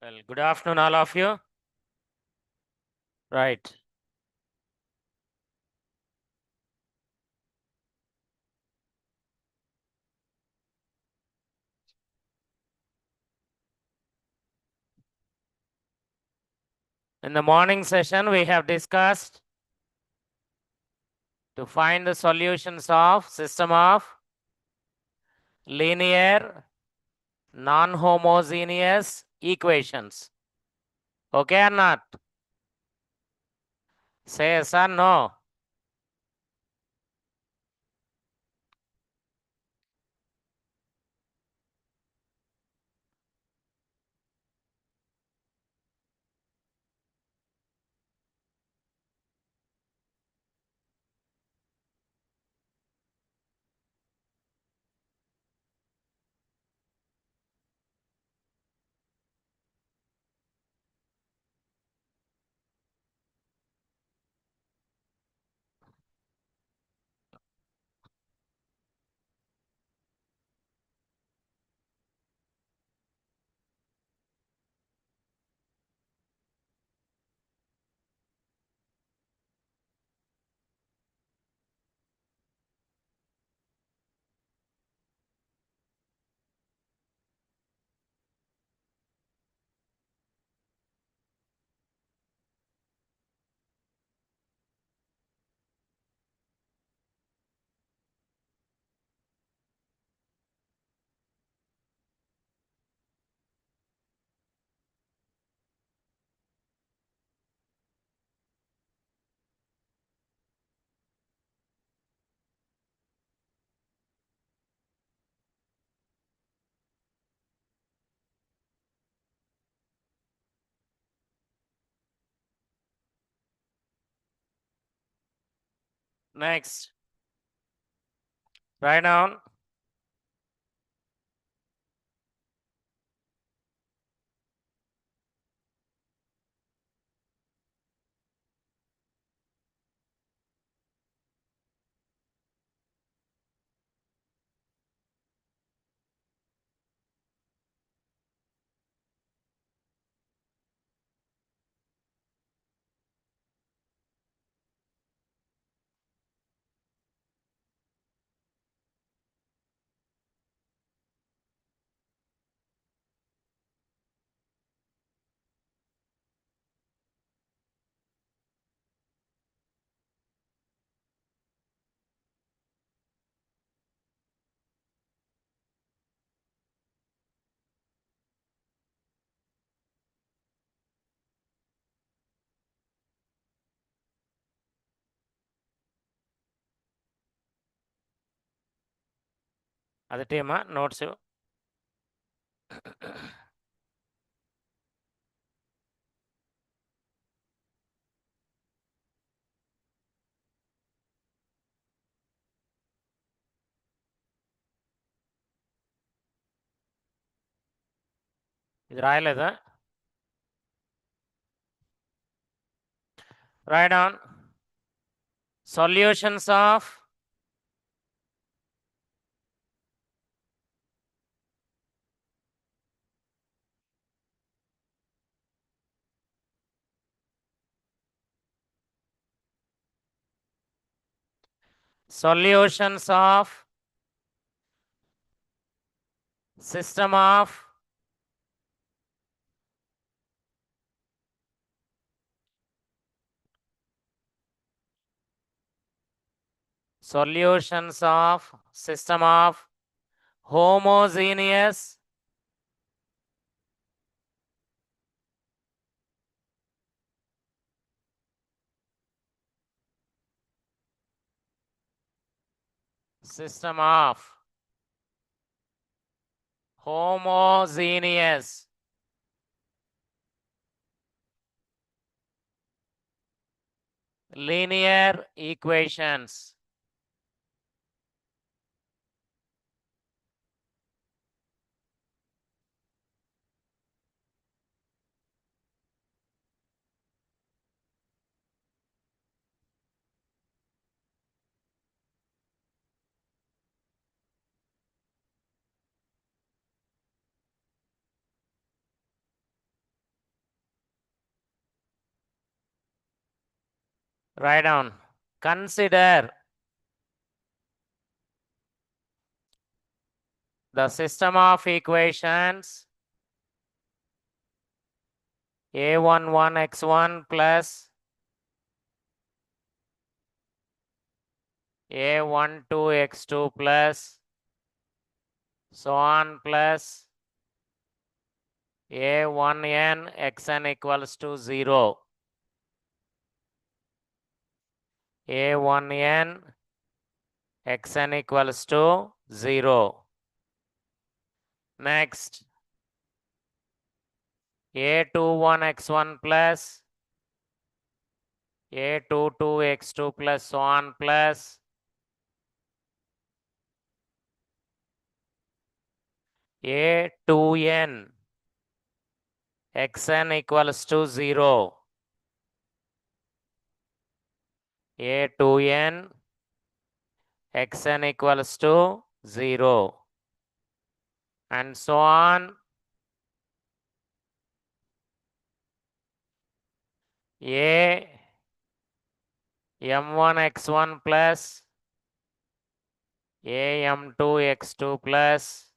Well, good afternoon, all of you. Right. In the morning session, we have discussed to find the solutions of system of linear non-homogeneous equations. Okay or not? Say yes or no. Next. Write down. అది టీమా notes ఇది రాయలేదా? Write down solutions of solutions of system of solutions of system of homogeneous system of homogeneous linear equations. Write down. Consider the system of equations a11x1 plus a12x2 plus so on plus a1n xn equals to 0. a1n xn equals to 0. Next, a21x1 plus a22x2 plus so on plus a2n xn equals to 0. a2n xn equals to 0. And so on. A m1 x1 plus a m2 x2 plus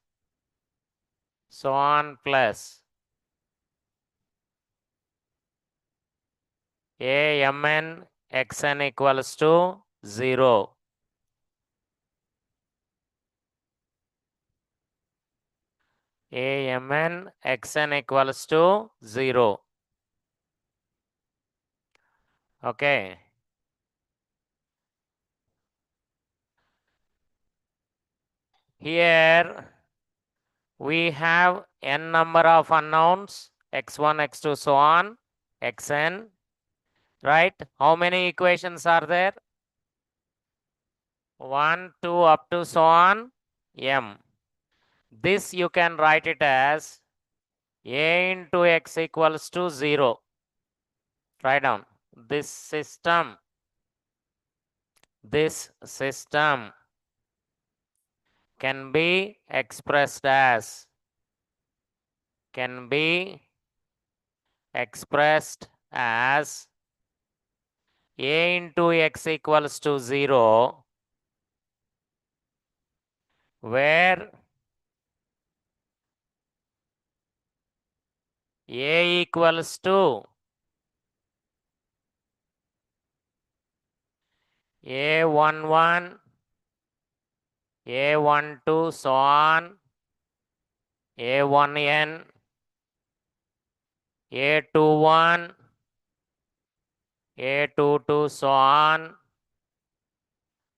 so on plus a mn xn equals to 0. a mn xn equals to 0. Okay. Here we have n number of unknowns x1, x2, so on, xn, right? How many equations are there? 1, 2, up to so on, m. This you can write it as a into x equals to 0. Write down. This system can be expressed as a into x equals to 0, where a equals to a11, a12, so on, a1n, a21, a22, so on,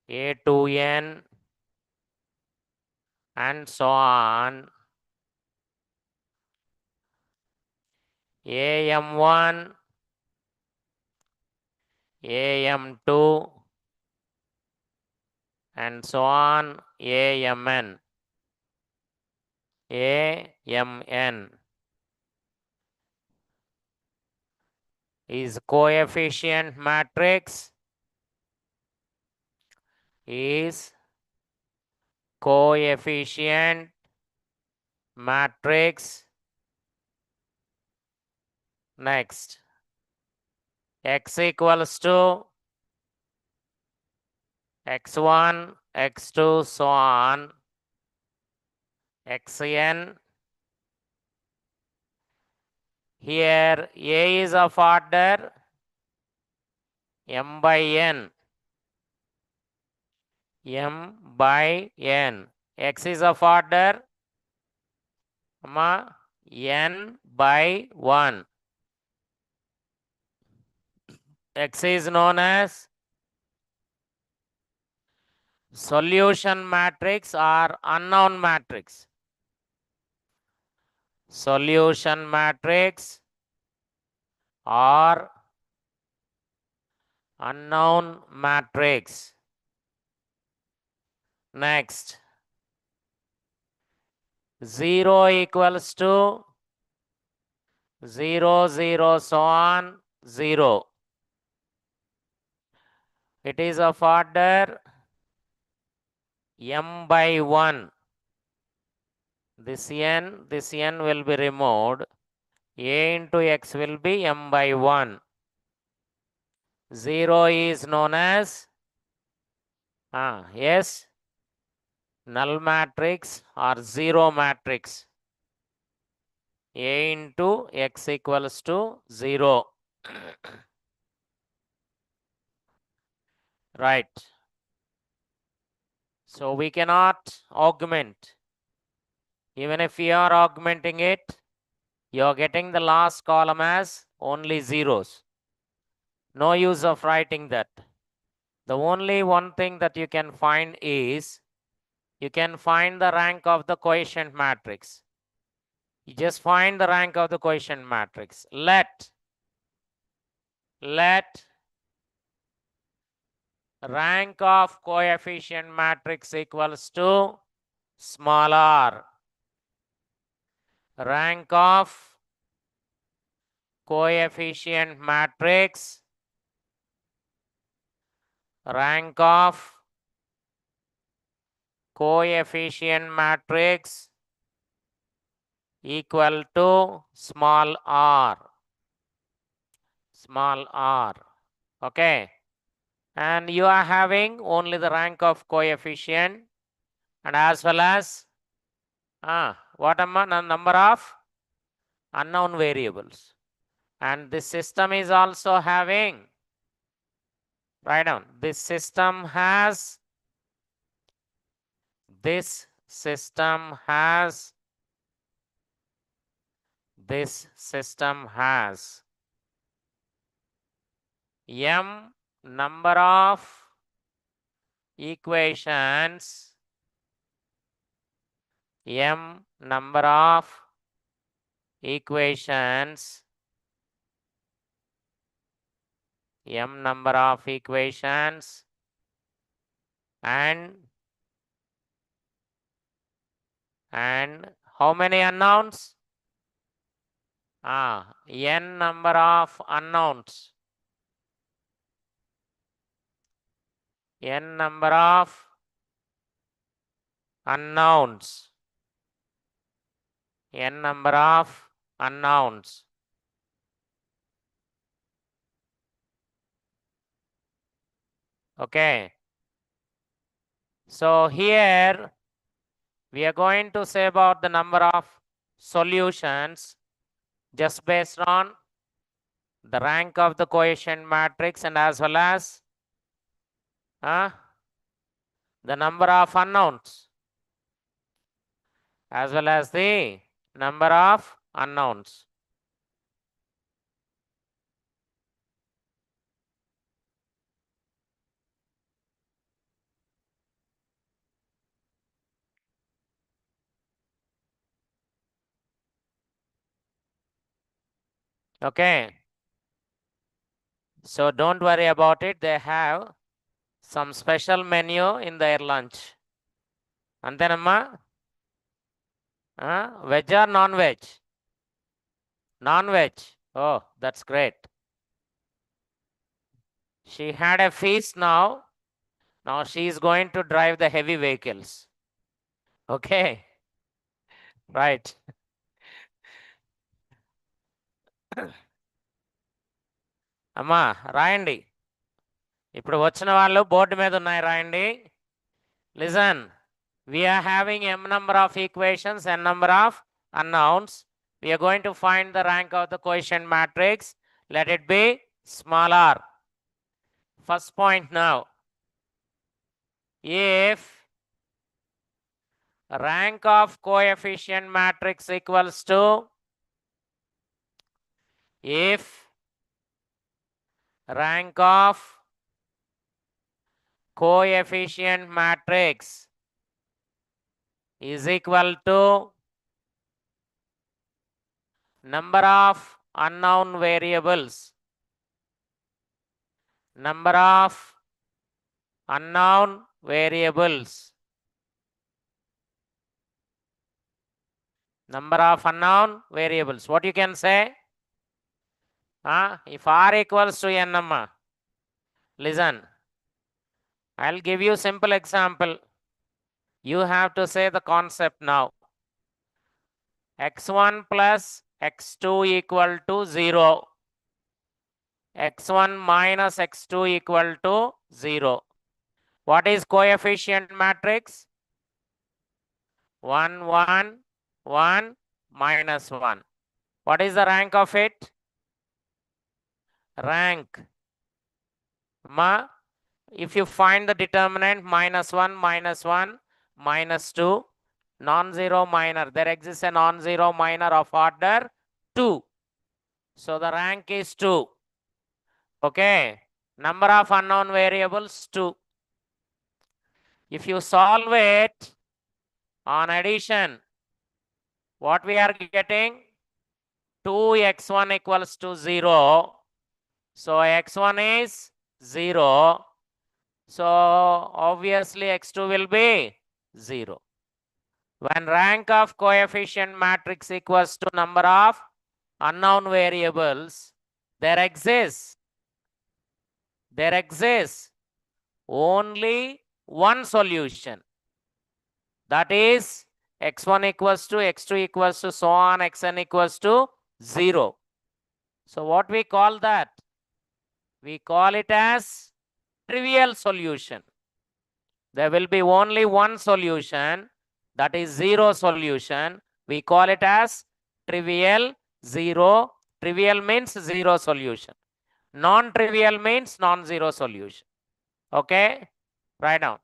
a2n, and so on, am1, am2, and so on, amn, is coefficient matrix, is coefficient matrix. Next, x equals to x1, x2, so on, xn. Here a is of order m by n, x is of order n by 1. X is known as solution matrix or unknown matrix. Solution matrix or unknown matrix. Next, 0 equals to 0, 0, so on, 0. It is of order m by 1. This n will be removed. A into x will be m by 1. 0 is known as, yes, null matrix or zero matrix. A into x equals to 0. Right. So we cannot augment. Even if we are augmenting it, you're getting the last column as only zeros. No use of writing that. The only one thing that you can find is, you can find the rank of the quotient matrix. You just find the rank of the quotient matrix. Let rank of coefficient matrix equals to small r. Rank of coefficient matrix, rank of coefficient matrix equal to small r. Small r. Okay. And you are having only the rank of coefficient and as well as what number of unknown variables. And this system is also having, write down, this system has this system has m number of equations, m number of equations, m number of equations, and how many unknowns? N number of unknowns. N number of unknowns. N number of unknowns. Okay. So here we are going to say about the number of solutions just based on the rank of the quotient matrix and as well as the number of unknowns, as well as the number of unknowns. Okay. So don't worry about it. They have some special menu in their lunch. Antenamma? Veg or non-veg? Non-veg. Oh, that's great. She had a feast now. Now she is going to drive the heavy vehicles. Okay. Right. అమ్మా రాయండి. ఇప్పుడు వచ్చిన వాళ్ళు board మీద ఉన్నాయి రాయండి. Listen. We are having m number of equations, n number of unknowns. We are going to find the rank of the quotient matrix. Let it be small r. First point now. If rank of coefficient matrix equals to, if rank of coefficient matrix is equal to number of unknown variables, number of unknown variables, number of unknown variables. What you can say? If r equals to n, listen, I'll give you simple example. You have to say the concept now. x1 plus x2 equal to 0. x1 minus x2 equal to 0. What is coefficient matrix? 1, 1, 1, minus 1. What is the rank of it? Rank. If you find the determinant minus 1, minus 1, minus 2, non-zero minor. There exists a non-zero minor of order 2. So the rank is 2. Okay. Number of unknown variables 2. If you solve it on addition, what we are getting? 2x1 equals to 0. So x1 is 0. So obviously x2 will be 0. When rank of coefficient matrix equals to number of unknown variables, there exists only one solution. That is x1 equals to x2 equals to so on xn equals to 0. So what we call that? We call it as trivial solution. There will be only one solution, that is 0 solution. We call it as trivial 0. Trivial means 0 solution. Non-trivial means non-zero solution. Okay? Write down.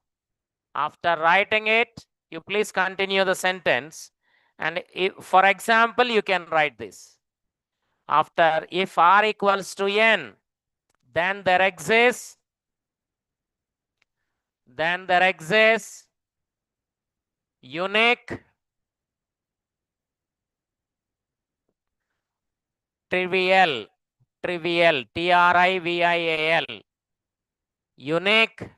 After writing it, you please continue the sentence. And if, for example, you can write this. After if r equals to n, then there exists unique trivial, trivial, unique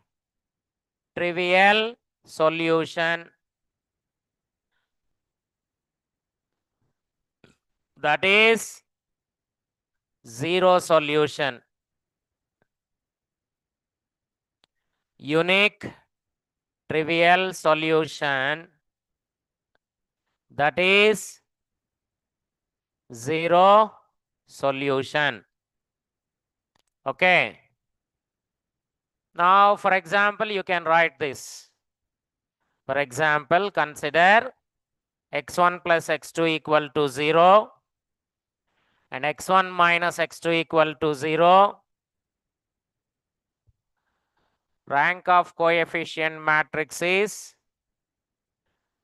trivial solution, that is 0 solution. Unique trivial solution, that is 0 solution. Okay. Now, for example, you can write this. For example, consider x1 plus x2 equal to 0 and x1 minus x2 equal to 0. Rank of coefficient matrix is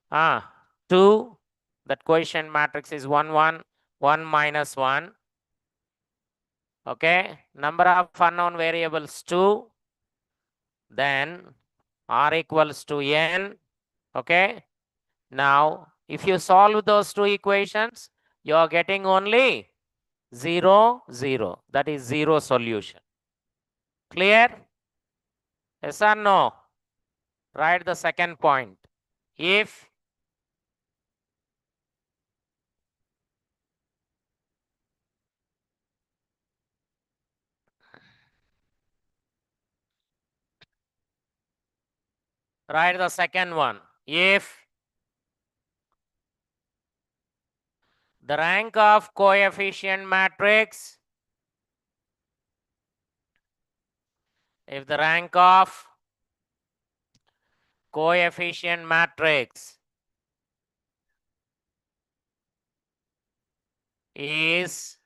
2. That coefficient matrix is 1, 1, 1 minus 1. Okay. Number of unknown variables 2. Then r equals to n. Okay. Now, if you solve those two equations, you are getting only 0, 0. That is 0 solution. Clear? Yes or no? Write the second point. If write the second one. If the rank of coefficient matrix, if the rank of coefficient matrix is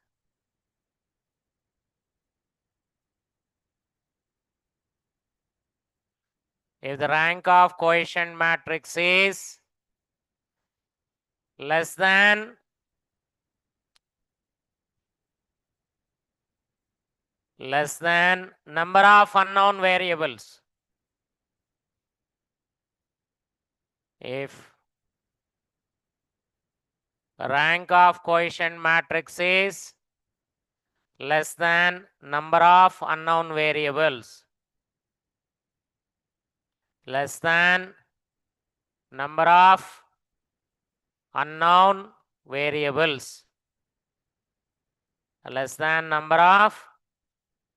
if the rank of coefficient matrix is less than number of unknown variables. If rank of coefficient matrix is less than number of unknown variables. Less than number of unknown variables. Less than number of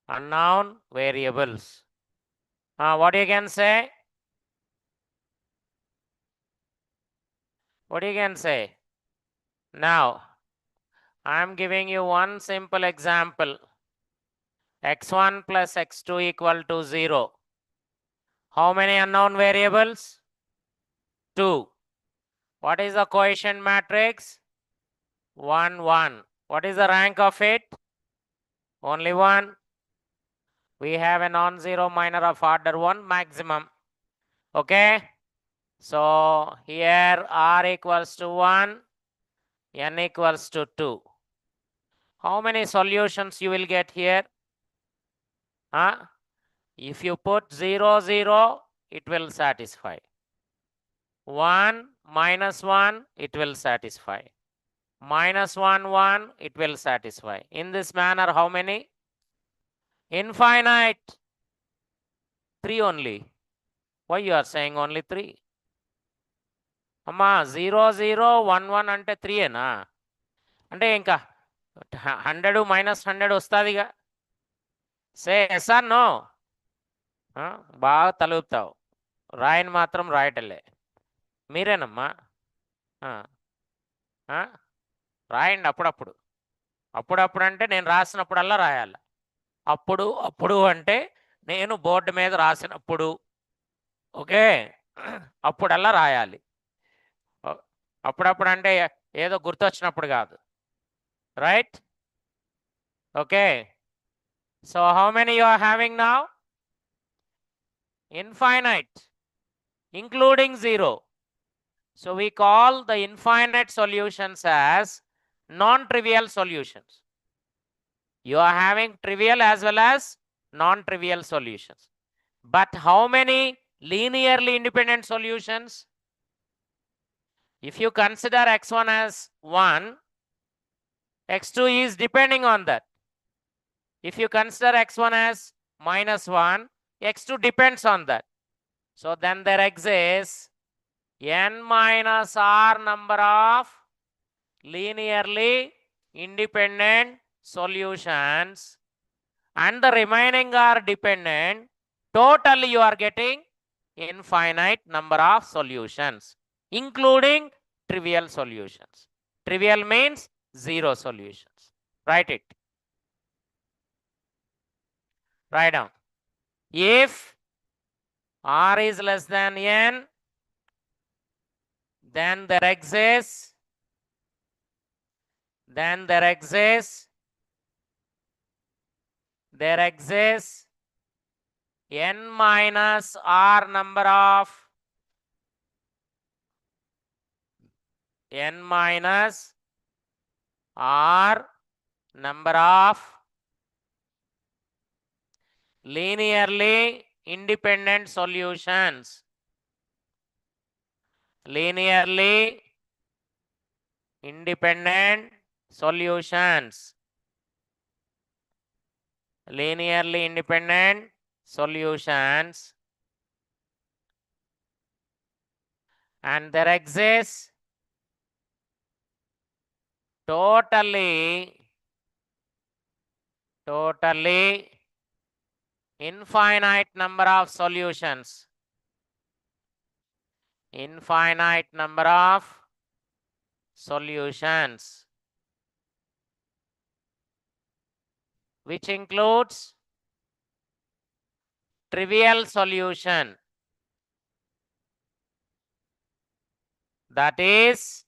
unknown variables. What you can say? What you can say? Now, I am giving you one simple example. x1 plus x2 equal to 0. How many unknown variables? 2. What is the coefficient matrix? 1, 1. What is the rank of it? Only 1. We have a non-zero minor of order 1 maximum. Okay? So here r equals to 1, n equals to 2. How many solutions you will get here? Huh? If you put 0, 0, it will satisfy. 1, -1, it will satisfy. -1, 1, it will satisfy. In this manner, how many? Infinite. 3 only. Why you are saying only 3? అమ్మా 0, 0, 1, 1 అంటే 3ఏనా? అంటే ఇంకా 100 -100 వస్తుందిగా. Say yes or no? బాగా తలుపుతావు, రాయని మాత్రం రాయటలే. మీరేనమ్మా. రాయండి అప్పుడప్పుడు. అప్పుడప్పుడు అంటే నేను రాసినప్పుడల్లా రాయాలి. అప్పుడు అప్పుడు అంటే నేను బోర్డు మీద రాసినప్పుడు. ఓకే, అప్పుడల్లా రాయాలి. అప్పుడప్పుడు అంటే ఏదో గుర్తొచ్చినప్పుడు కాదు. Right? Okay. So how many you are having now? Infinite, including 0. So we call the infinite solutions as non-trivial solutions. You are having trivial as well as non-trivial solutions. But how many linearly independent solutions? If you consider x1 as 1, x2 is depending on that. If you consider x1 as -1, x2 depends on that. So then there exists n minus r number of linearly independent solutions, and the remaining are dependent. Totally you are getting infinite number of solutions, including trivial solutions. Trivial means 0 solutions. Write it. Write down. If r is less than n, then there exists n minus r number of linearly independent solutions. Linearly independent solutions. Linearly independent solutions. And there exists totally infinite number of solutions. Infinite number of solutions, which includes trivial solution. That is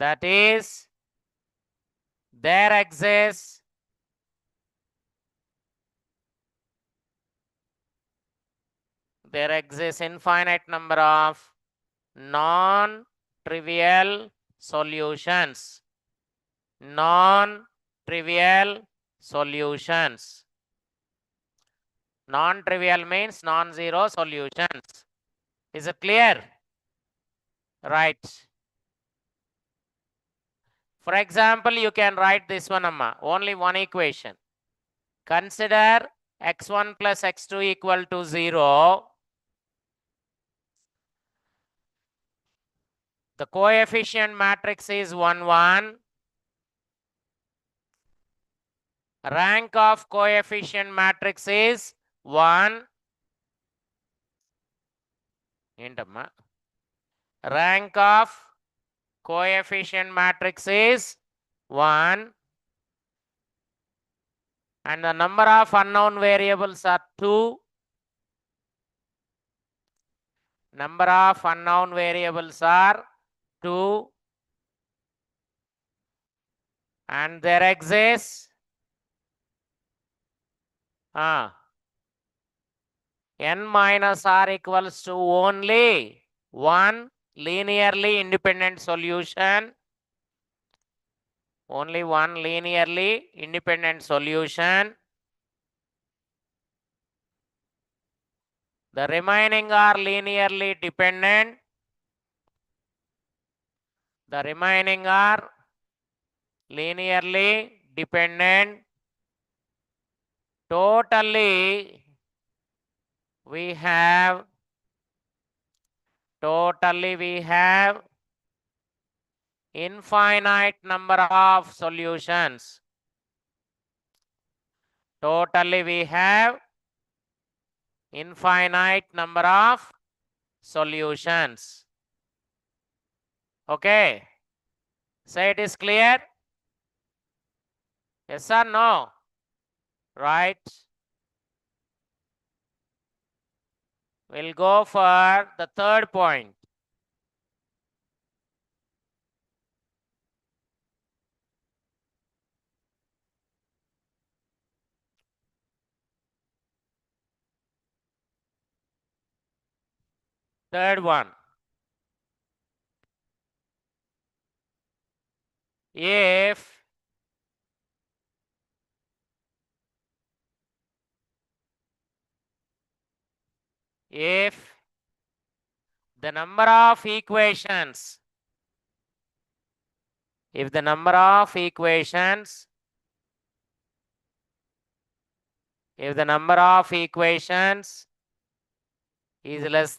there exists infinite number of non-trivial solutions. Non-trivial solutions. Non-trivial means non-zero solutions. Is it clear? Right. For example, you can write this one, amma. Only one equation. Consider x1 plus x2 equal to 0. The coefficient matrix is 1, 1. Rank of coefficient matrix is 1. ఏంటమ్మా? Rank of coefficient matrix is 1. and the number of unknown variables are 2. Number of unknown variables are 2, and there exists n minus r equals to only one linearly independent solution. Only one linearly independent solution. The remaining are linearly dependent. The remaining are linearly dependent. Totally we have infinite number of solutions. Totally we have infinite number of solutions. Okay. Say it is clear? Yes or no? Right. We'll go for the third point. Third one. If the number of equations, if the number of equations is less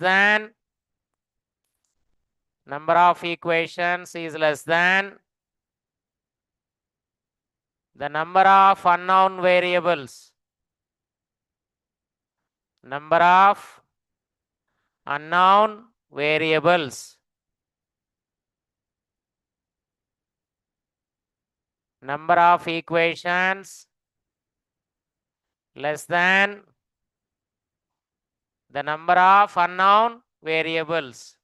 than the number of unknown variables. Number of unknown variables. Number of equations less than the number of unknown variables.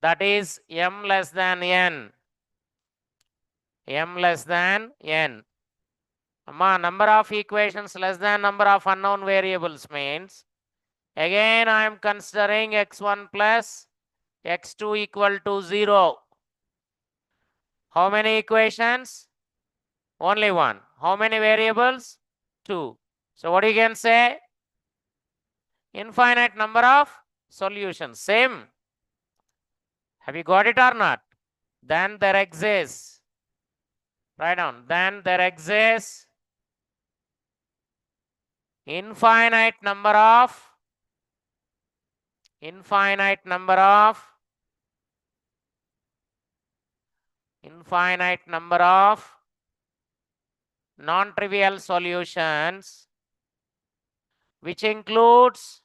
That is m less than n. M less than n. Number of equations less than number of unknown variables means, again I am considering x1 plus x2 equal to 0. How many equations? Only one. How many variables? 2. So what you can say? Infinite number of solutions. Same. Have you got it or not? Then there exists. Write down. Then there exists infinite number of non-trivial solutions, which includes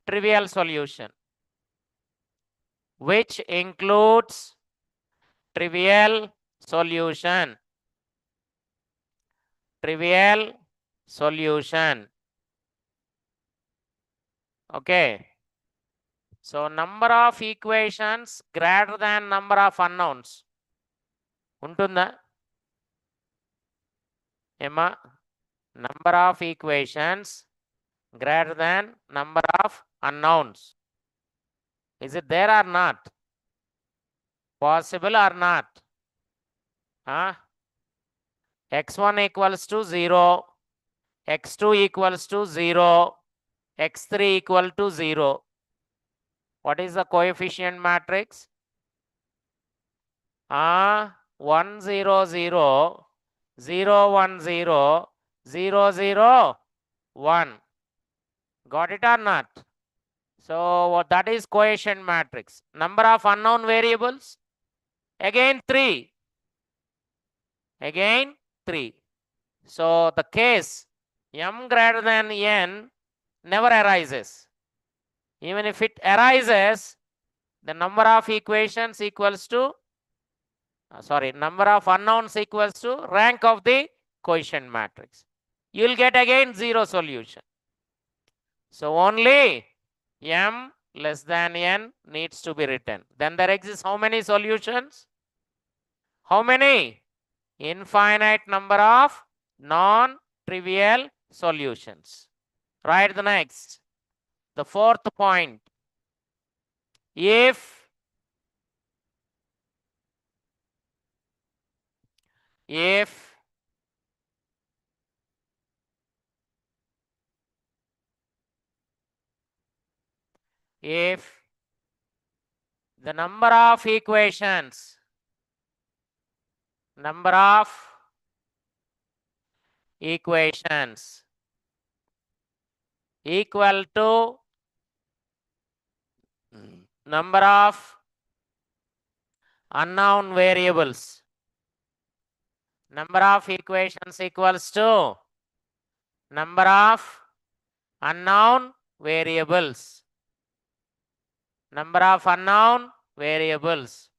trivial solution. Trivial solution. Okay. So number of equations greater than number of unknowns. Untunda? Emma? Number of equations greater than number of unknowns. Is it there or not? Possible or not? Huh? x1 equals to 0, x2 equals to 0, x3 equal to 0. What is the coefficient matrix? 1 0 0 0 1 0 0 0 1. Got it or not? So that is coefficient matrix. Number of unknown variables? Again 3. Again 3. So the case m greater than n never arises. Even if it arises, the number of equations equals to number of unknowns equals to rank of the quotient matrix. You will get again 0 solution. So only m less than n needs to be written. Then there exists how many solutions? How many? Infinite number of non-trivial solutions. Write the next. The fourth point. If the number of equations equal to number of unknown variables. Number of equations equals to number of unknown variables. Number of unknown variables.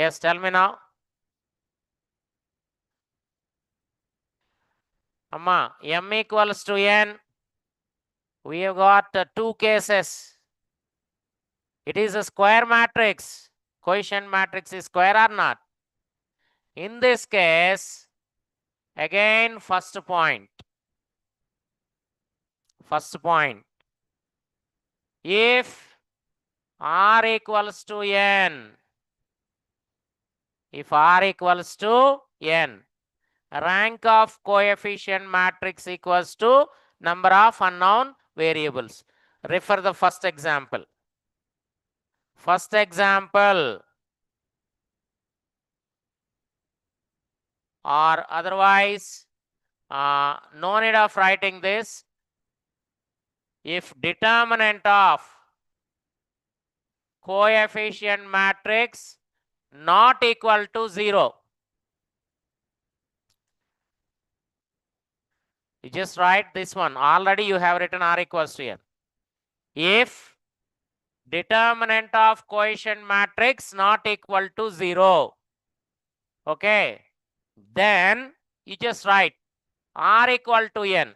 Yes, tell me now. Amma, m equals to n. We have got two cases. It is a square matrix. Quotient matrix is square or not? In this case, again, first point. If r equals to n, rank of coefficient matrix equals to number of unknown variables. Refer the first example. Or otherwise, no need of writing this. If determinant of coefficient matrix not equal to 0, you just write this one. Already you have written r equals to n. If determinant of coefficient matrix not equal to 0, okay, then you just write r equal to n.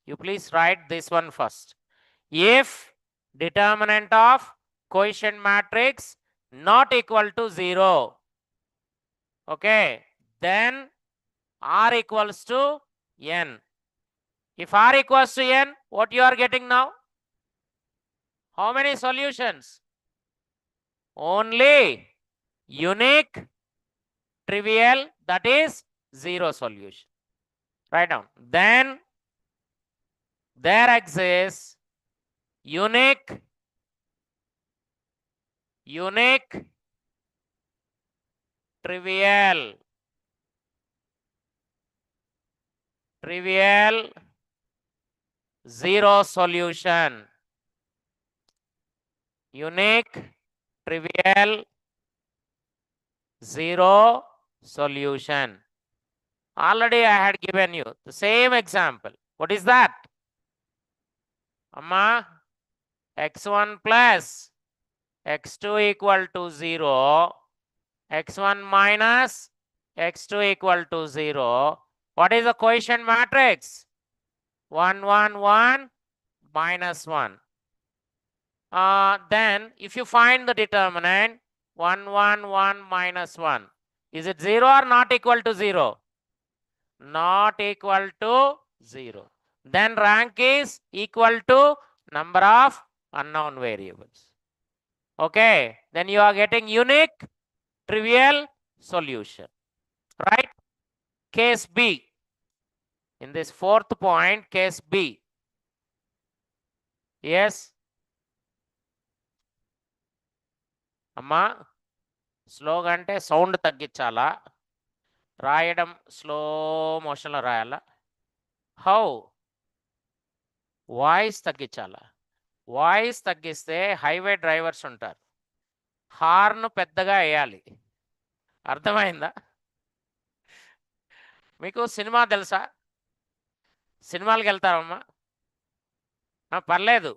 You please write this one first. If determinant of coefficient matrix not equal to 0, okay, then r equals to n. If r equals to n, what you are getting now? How many solutions? Only unique, trivial, that is 0 solution. Write down. Then there exists unique, trivial, 0 solution. Unique, trivial, 0 solution. Already I had given you the same example. What is that? Amma, x1 plus x2 equal to 0, x1 minus x2 equal to 0. What is the quotient matrix? 1, 1, 1, minus 1. Then if you find the determinant, 1, 1, 1, minus 1. Is it 0 or not equal to 0? Not equal to 0. Then rank is equal to number of unknown variables. Okay, then you are getting unique, trivial solution. Right? Case B. In this fourth point, case B. Yes? Amma, స్లోగా అంటే sound తగ్గించాలా, రాయడం slow మోషన్లో రాయాలా? How? Voice తగ్గించాలా? Voice తగ్గిస్తే highway drivers ఉంటారు, horn పెద్దగా వేయాలి. అర్థమైందా? మీకు సినిమా తెలుసా? సినిమాలకు వెళ్తారమ్మా? పర్లేదు,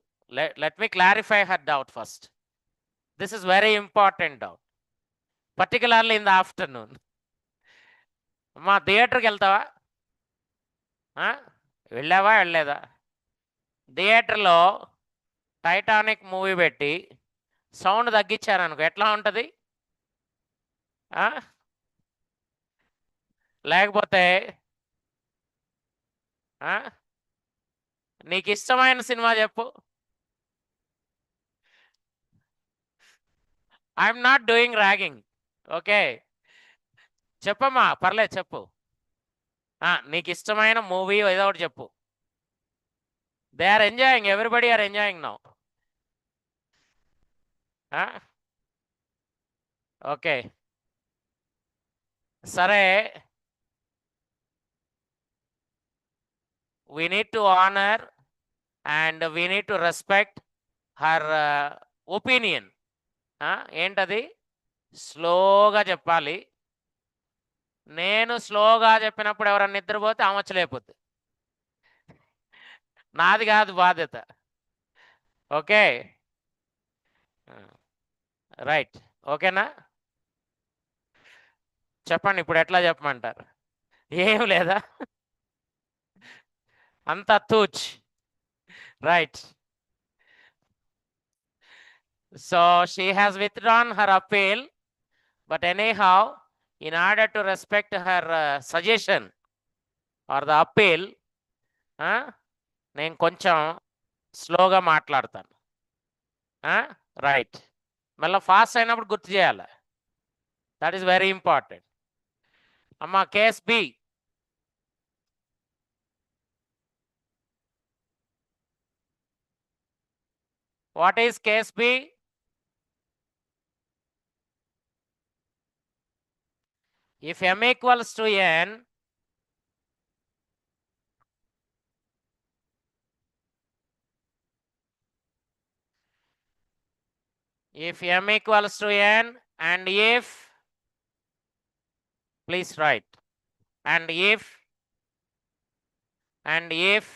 let me clarify her doubt first. This is very important doubt, particularly in the afternoon. అమ్మా థియేటర్కి వెళ్తావా? వెళ్ళావా వెళ్ళలేదా? థియేటర్లో టైటానిక్ మూవీ పెట్టి సౌండ్ తగ్గించారనుకో ఎట్లా ఉంటుంది? లేకపోతే నీకు ఇష్టమైన సినిమా చెప్పు. I'm not doing ragging. Okay, చెప్పమ్మా, పర్లేదు చెప్పు. నీకు ఇష్టమైన మూవీ ఏదో ఒకటి చెప్పు. They are enjoying, everybody are enjoying now. Okay, సరే. We need to honour and we need to respect her opinion. ఏంటది? స్లోగా చెప్పాలి. నేను స్లోగా చెప్పినప్పుడు ఎవరన్నా నిద్రపోతే ఆమచ్చలేకపోద్ది. నాది కాదు బాధ్యత. Okay, right. ఓకేనా? చెప్పండి, ఇప్పుడు ఎట్లా చెప్పమంటారు? ఏం లేదా? అంతా తూచ్. Right. So she has withdrawn her appeal, but anyhow, in order to respect her suggestion or the appeal, నేను కొంచెం స్లోగా మాట్లాడతాను. రైట్. మళ్ళీ ఫాస్ట్ అయినప్పుడు గుర్తు చేయాలి. That is very important. అమ్మా case B. What is case B? If m equals to n, if m equals to n, and if, please write, and if, and if,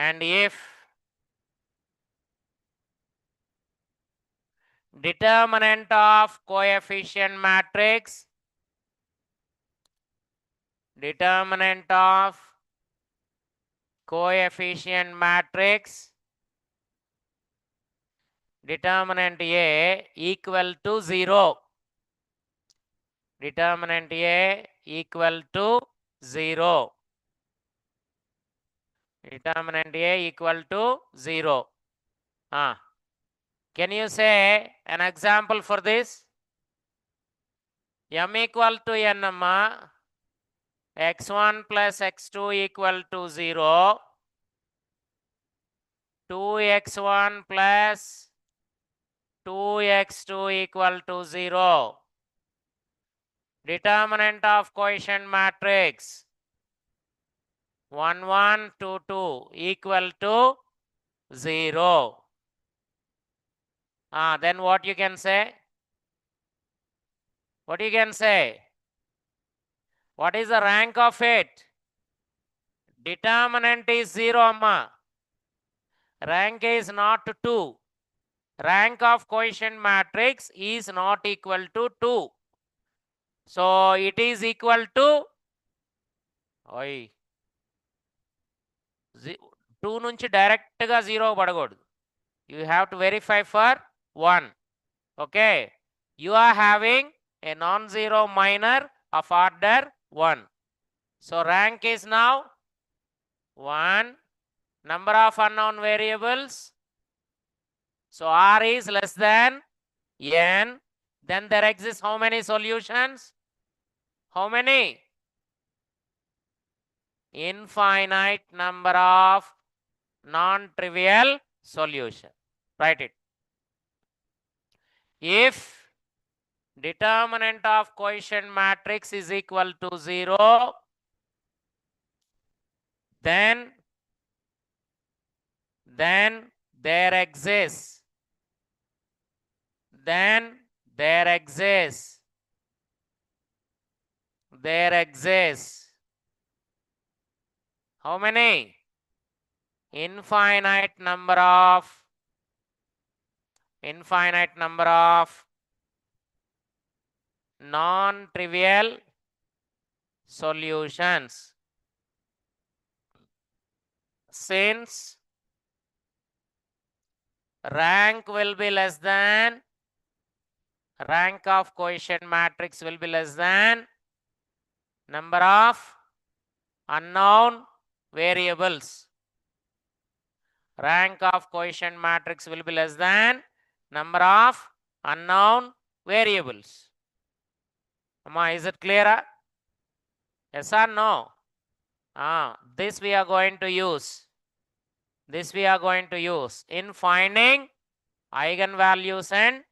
and if determinant of coefficient matrix, determinant of coefficient matrix, determinant A equal to 0. Determinant A equal to 0. Determinant A equal to 0. Can you say an example for this? M equal to n, x1 plus x2 equal to 0. 2x1 plus 2x2 equal to 0. Determinant of coefficient matrix 1 1 2 2 equal to 0. Then what you can say? What you can say? What is the rank of it? Determinant is 0, amma. Rank is not 2. Rank of coefficient matrix is not equal to 2. So it is equal to 2 నుంచి డైరెక్ట్గా 0 పడకూడదు. You have to verify for 1. Okay. You are having a non-zero minor of order 1. So rank is now 1. Number of unknown variables. So R is less than n. Then there exists how many solutions? How many? Infinite number of non-trivial solution. Write it. If determinant of coefficient matrix is equal to 0, then there exists how many? Infinite number of non-trivial solutions. Since rank will be less than, rank of quotient matrix will be less than number of unknown variables. Rank of quotient matrix will be less than number of unknown variables. Amma, is it clear? Yes or no? This we are going to use. This we are going to use in finding eigenvalues and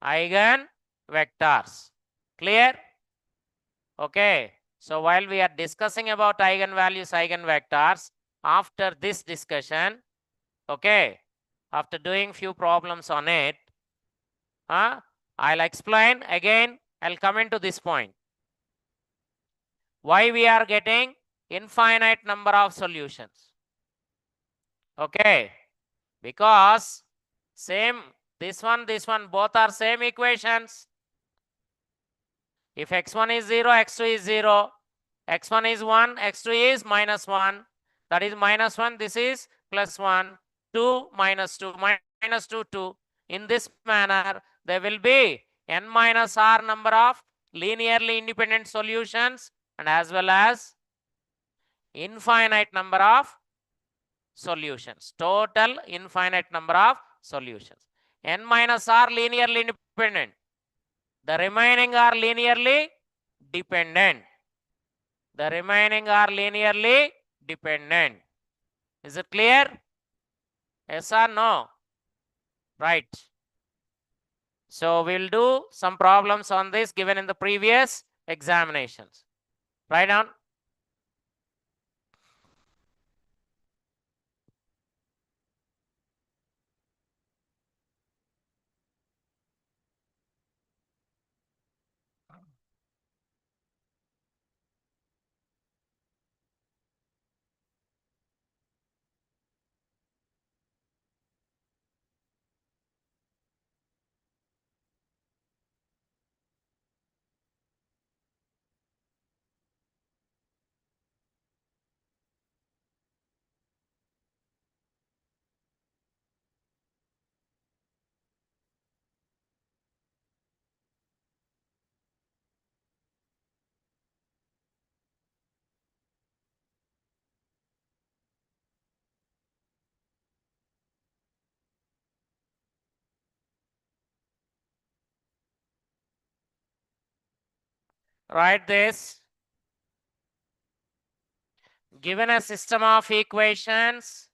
eigenvectors. Clear? Okay. So while we are discussing about eigenvalues, eigenvectors, after this discussion, okay, after doing few problems on it, I'll explain again. I'll come into this point. Why we are getting infinite number of solutions. Okay. Because same, this one, both are same equations. If x1 is 0, x2 is 0, x1 is 1, x2 is minus 1. That is minus 1, this is plus 1, 2, minus 2, minus 2, 2. In this manner, there will be n minus r number of linearly independent solutions and as well as infinite number of solutions. Total infinite number of solutions. N minus r linearly independent. The remaining are linearly dependent. The remaining are linearly dependent. Is it clear? Yes or no? Right. So we'll do some problems on this given in the previous examinations. Write down. Write this. Given a system of equations,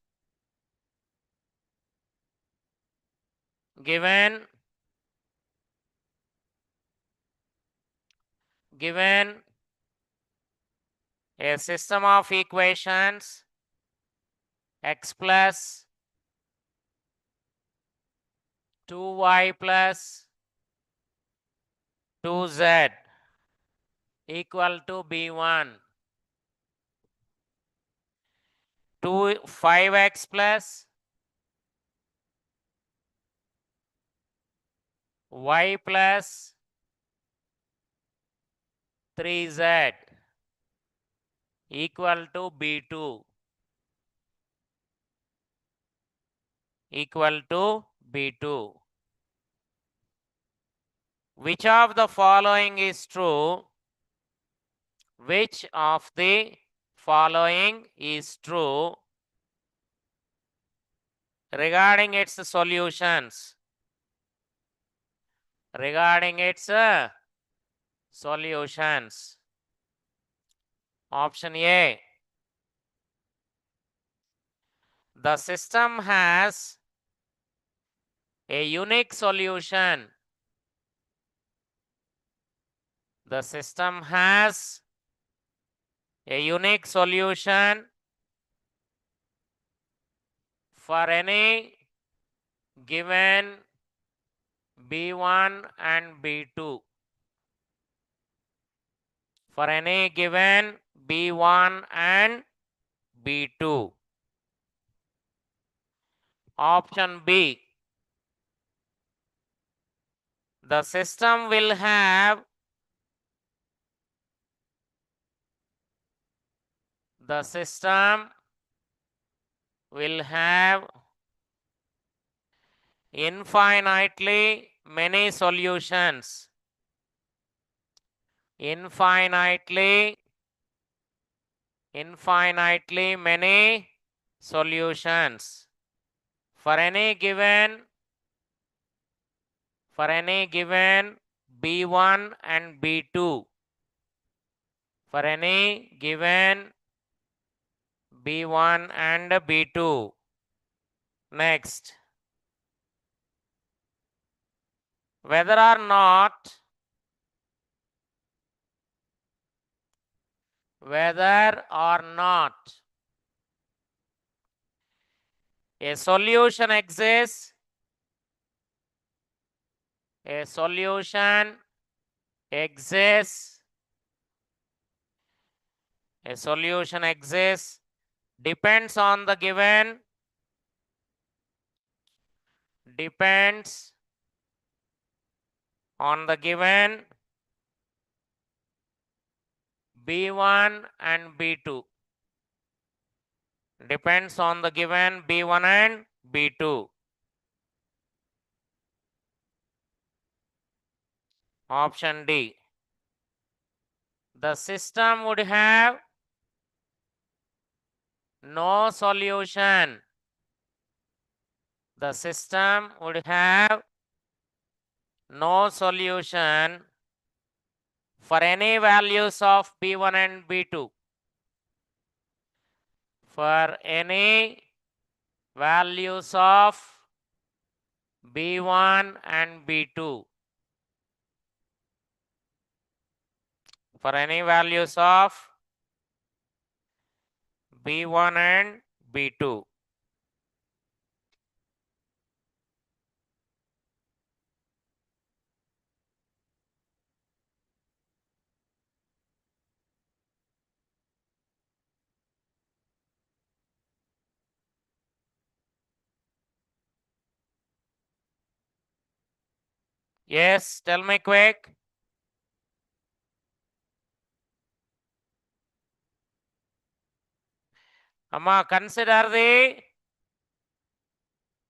given a system of equations x plus 2y plus 2z equal to b1, 5x plus y plus 3z equal to b2, Which of the following is true? Which of the following is true regarding its solutions? Regarding its solutions. Option A. The system has a unique solution. The system has a unique solution for any given B1 and B2. For any given B1 and B2. Option B. The system will have the system will have infinitely many solutions. Infinitely many solutions for any given B1 and B2. For any given B1 and B2. Next, whether or not a solution exists, a solution exists, a solution exists depends on the given B1 and B2. Depends on the given B1 and B2. Option D. The system would have no solution. The system would have no solution for any values of B1 and B2. For any values of B1 and B2. For any values of B1 and B2. Yes, tell me quick. Amma, consider the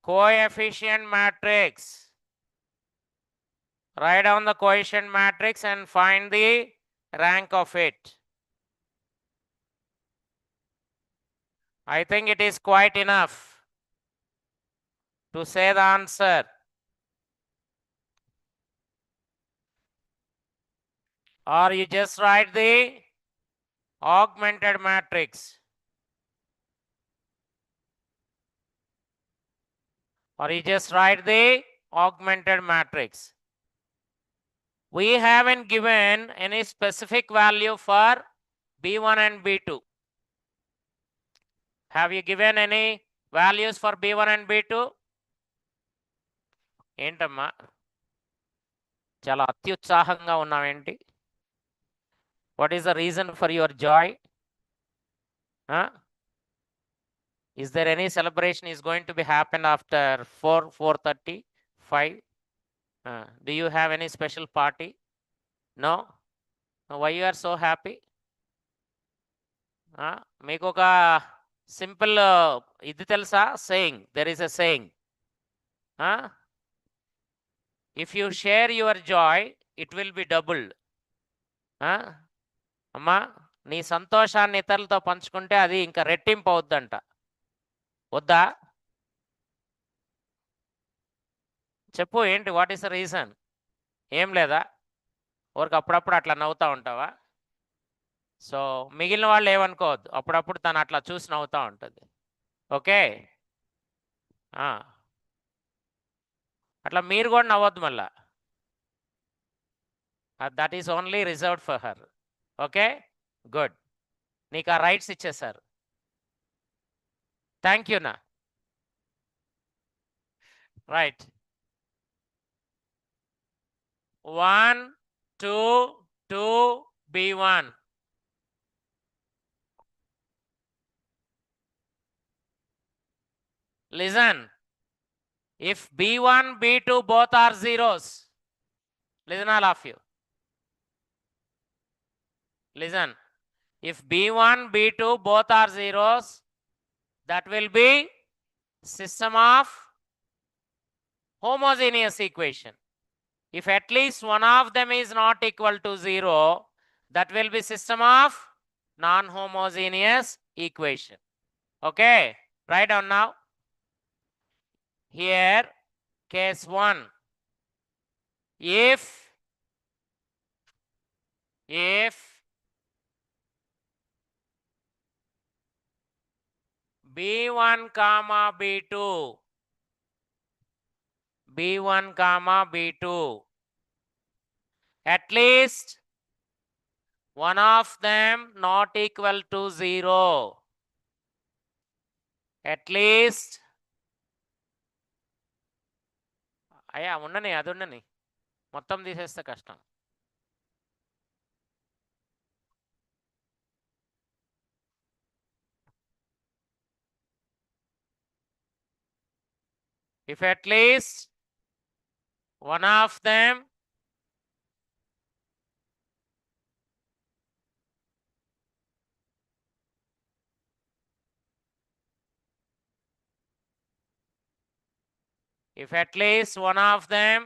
coefficient matrix. Write down the coefficient matrix and find the rank of it. I think it is quite enough to say the answer. Or you just write the augmented matrix. Or you just write the augmented matrix. We haven't given any specific value for B1 and B2. Have you given any values for B1 and B2? ఏంటమ్మా చాలా అత్యుత్సాహంగా ఉన్నావేంటి? What is the reason for your joy? Huh? Is there any celebration is going to be happen after 4:30, 5? Do you have any special party? No? Why you are so happy? మీకు ఒక simple ఇది తెలుసా? saying. There is a saying. If you share your joy, it will be doubled. అమ్మా నీ సంతోషాన్ని ఇతరులతో పంచుకుంటే అది ఇంకా రెట్టింపు అవుద్దంట. వద్దా? చెప్పు ఏంటి? What is the reason? ఏం లేదా? ఊరికి అప్పుడప్పుడు అట్లా నవ్వుతూ ఉంటావా? సో మిగిలిన వాళ్ళు ఏమనుకోవద్దు, అప్పుడప్పుడు తను అట్లా చూసి నవ్వుతూ ఉంటుంది. ఓకే, అట్లా మీరు కూడా నవ్వద్దు మళ్ళా. That is only reserved for her. Okay, good. నీకు ఆ రైట్స్ ఇచ్చేసారు. థ్యాంక్ యూ నా. Right, 1 2 2 B1. Listen, if B1 B2 both are zeros, listen all of you, listen, If B1, B2 both are zeros, that will be system of homogeneous equation. If at least one of them is not equal to 0, that will be system of non-homogeneous equation. Okay, write down now. Here, case 1. If B1 comma B2, B1 comma B2, at least one of them not equal to 0. At least, అయ్యా ఉండని అది ఉండని మొత్తం తీసేస్తే కష్టం. If at least one of them if at least one of them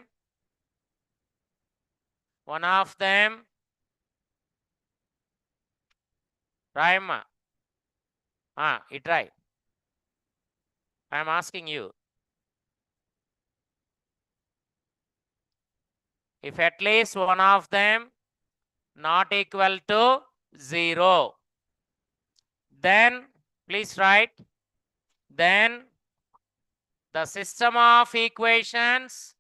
రాయమ్మా it రాయ్. I'm asking you. If at least one of them not equal to 0, then please write, then the system of equations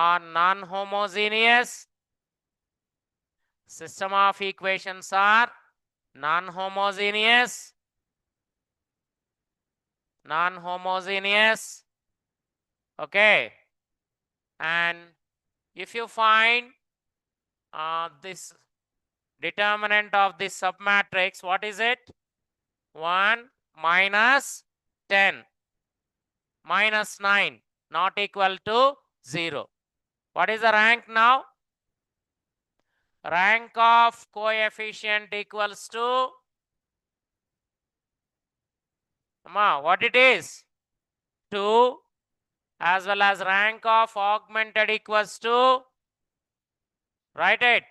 are non-homogeneous. System of equations are non-homogeneous. Okay, and if you find this determinant of this submatrix, what is it? 1 minus 10 minus 9 not equal to 0. What is the rank now? Rank of coefficient equals to, what it is? 2, as well as rank of augmented equals to, write it.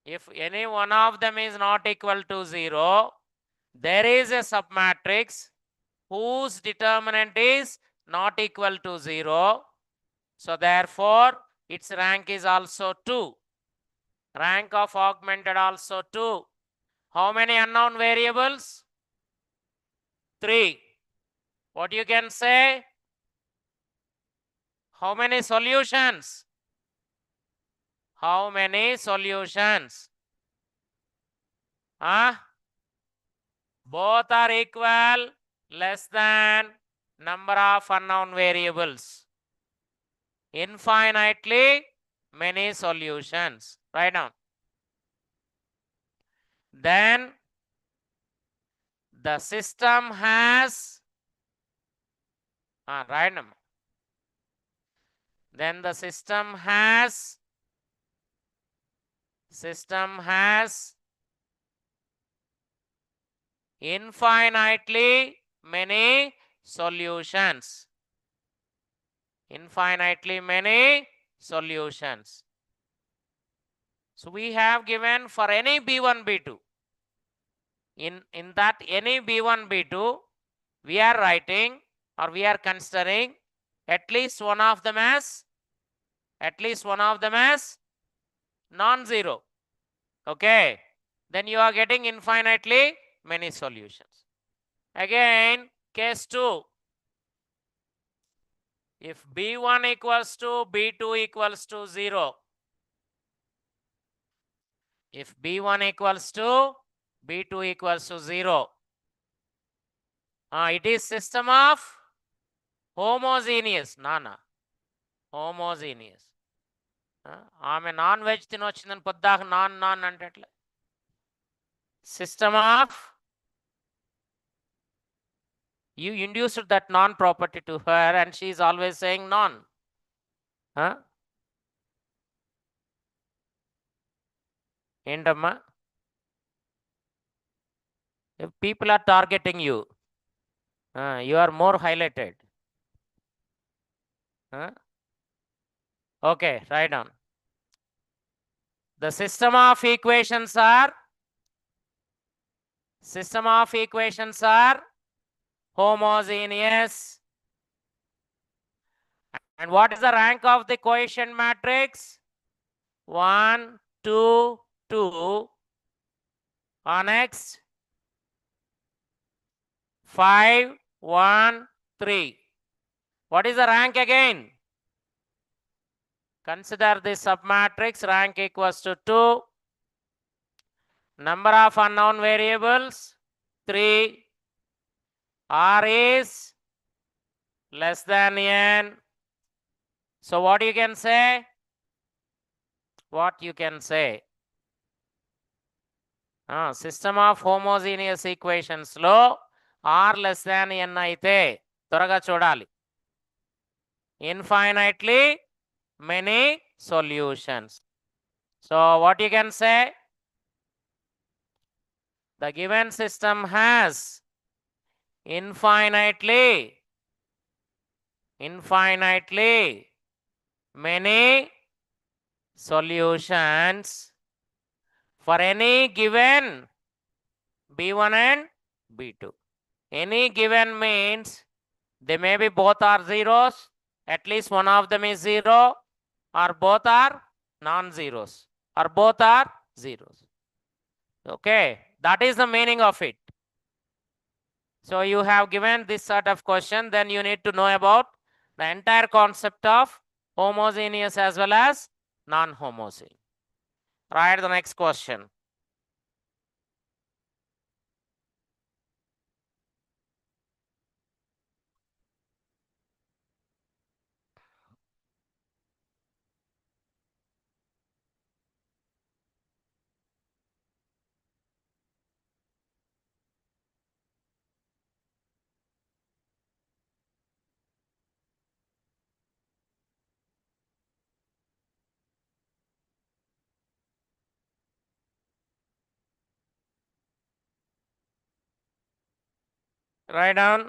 If any one of them is not equal to 0, there is a submatrix whose determinant is not equal to 0. So therefore, its rank is also 2. Rank of augmented also 2. How many unknown variables? 3. What you can say? How many solutions? How many solutions? Both are equal, less than number of unknown variables. Infinitely many solutions. Write down. Then the system has random. Then the system has infinitely many solutions. Infinitely many solutions. So we have given for any B1, B2. In that any B1, B2, we are writing or we are considering at least one of them as non-zero. Okay, then you are getting infinitely many solutions. Again, case 2. If B1 equals to B2 equals to 0, if B1 equals to B2 equals to 0, it is system of homogeneous. Homogeneous. ఆమె non veg తినొచ్చిందని పొద్దాక non అంటే ఎట్లా? System of, you induced that non property to her and she is always saying non. ఏంటమ్మా? If people are targeting you, you are more highlighted. Okay, write down. The system of equations are homogeneous. And what is the rank of the quotient matrix? 1, 2, 2. Next, 5, 1, 3. What is the rank again? Consider this submatrix, rank equals to 2. Number of unknown variables, 3. R is less than n. So what you can say? System of homogeneous equations లో r less than n అయితే త్వరగా చూడాలి. Infinitely many solutions. So what you can say? The given system has infinitely many solutions for any given b1 and b2. Any given means they may be both are zeros, at least one of them is zero, or both are non-zeros, or both are zeros. Okay, that is the meaning of it. So you have given this sort of question, then you need to know about the entire concept of homogeneous as well as non-homogeneous. Write the next question. Write down.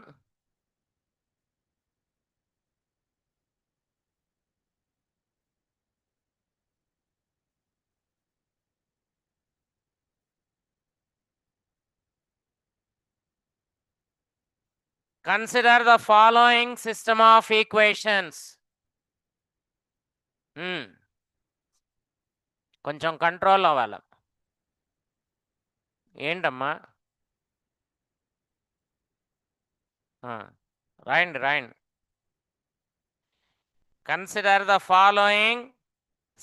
Consider the following system of equations. కొంచెం control అవ్వాలి. ఏంటమ్మా? రాయండి. Consider the following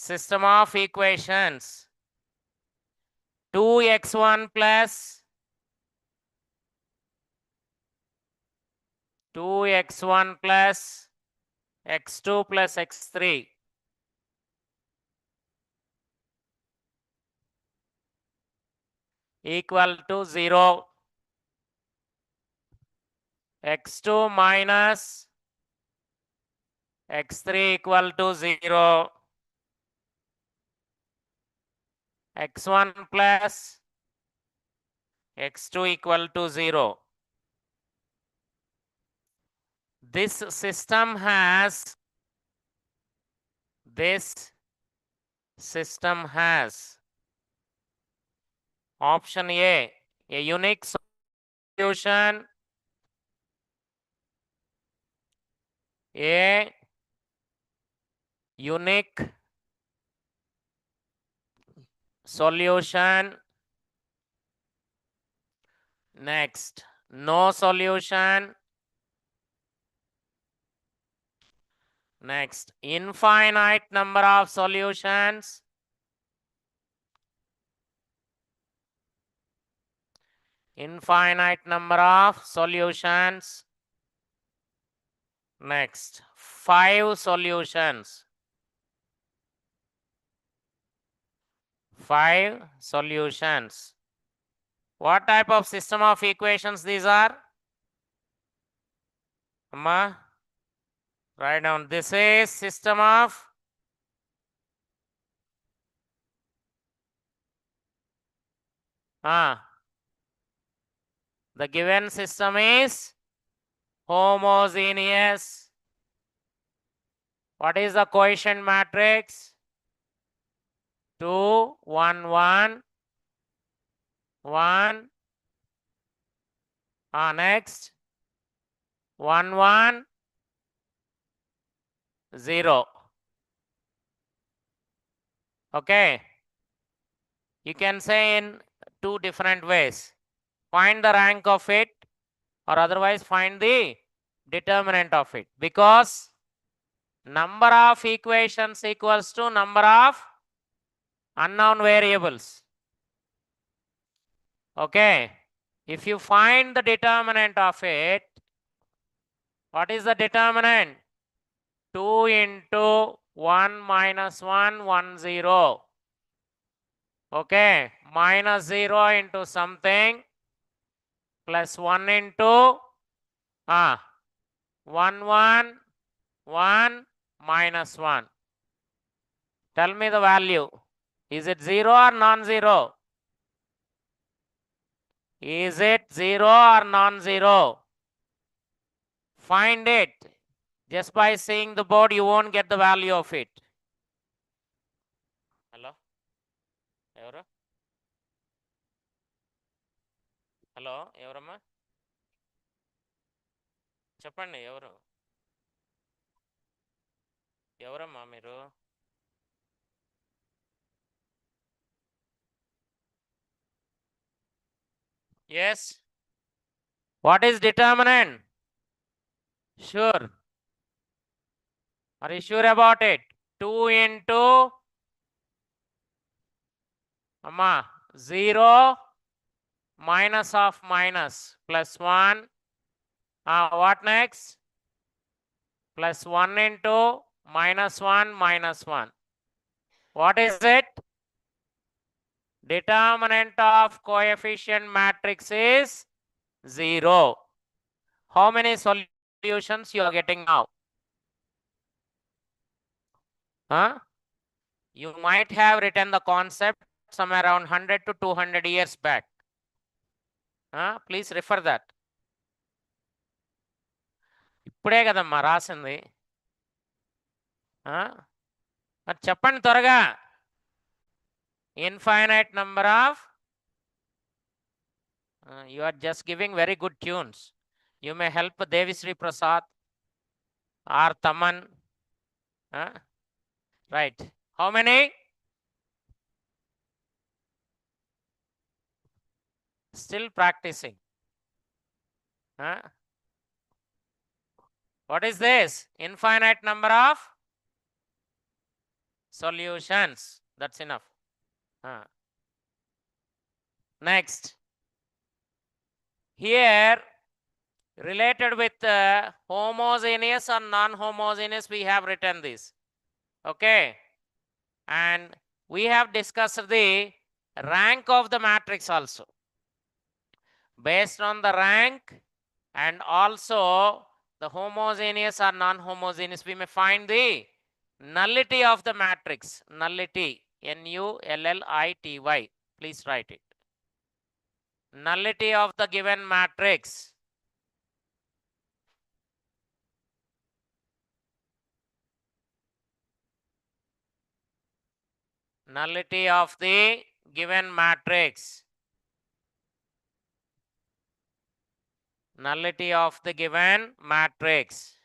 system of equations. 2x1 plus 2x1 plus x2 plus x3 equal to 0. x2 minus x3 equal to 0. x1 plus x2 equal to 0. This system has option A unique solution, A unique solution. Next, no solution. Next, infinite number of solutions. Infinite number of solutions. Next, 5 solutions. 5 solutions. What type of system of equations these are? Amma, write down. This is system of The given system is homogeneous. What is the coefficient matrix? 2, 1, 1, 1. Next. 1, 1, 0. Okay. You can say in two different ways. Find the rank of it, or otherwise find the determinant of it, because number of equations equals to number of unknown variables. Okay. If you find the determinant of it, what is the determinant? 2 into 1 minus 1, 1, 0. Okay. Minus 0 into something plus 1 into 1, 1, 1 minus 1. Tell me the value. Is it 0 or non-zero? Is it 0 or non-zero? Find it. Just by seeing the board, you won't get the value of it. Hello? Evara? Hello? Evarama? Cheppandi evaru? Evarama meeru? Yes. What is determinant? Sure. Are you sure about it? 2 into 0 minus of minus plus 1. What next? Plus 1 into minus 1 minus 1. What is it? Determinant of coefficient matrix is 0. How many solutions you are getting now? You might have written the concept somewhere around 100 to 200 years back. Please refer that. ఇప్పుడే కదమ్మా రాసింది. మరి చెప్పండి త్వరగా. Infinite number of. You are just giving very good tunes. You may help Devisri Prasad or Taman. Right. How many? Still practicing. What is this? Infinite number of solutions. That's enough. Next. Here, related with homogeneous or non-homogeneous, we have written this. Okay. And we have discussed the rank of the matrix also. Based on the rank and also the homogeneous or non-homogeneous, we may find the nullity of the matrix. Nullity. Nullity. Please write it. Nullity of the given matrix. Nullity of the given matrix. Nullity of the given matrix.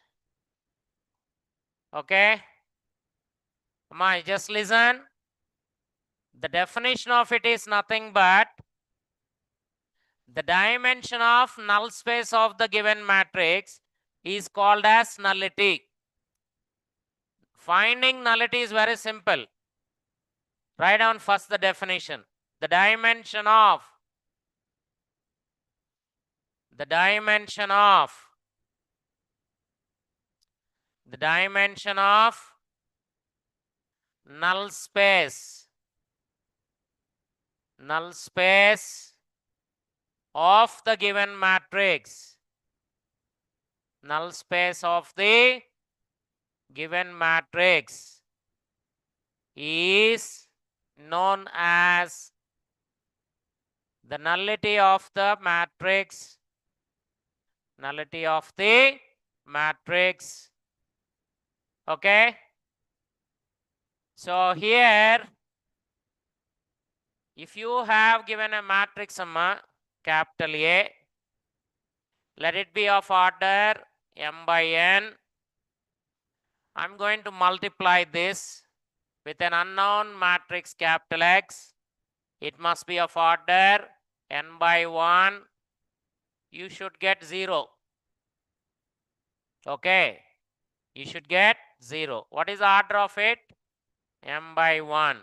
Okay. Just listen. The definition of it is nothing but the dimension of null space of the given matrix is called as nullity. Finding nullity is very simple. Write down first the definition. The dimension of null space of the given matrix. Null space of the given matrix is known as The nullity of the matrix. Nullity of the matrix. Okay. So here, if you have given a matrix capital A, let it be of order m by n. I'm going to multiply this with an unknown matrix capital X. It must be of order n by 1. You should get 0. Okay. You should get 0. What is the order of it? M by 1.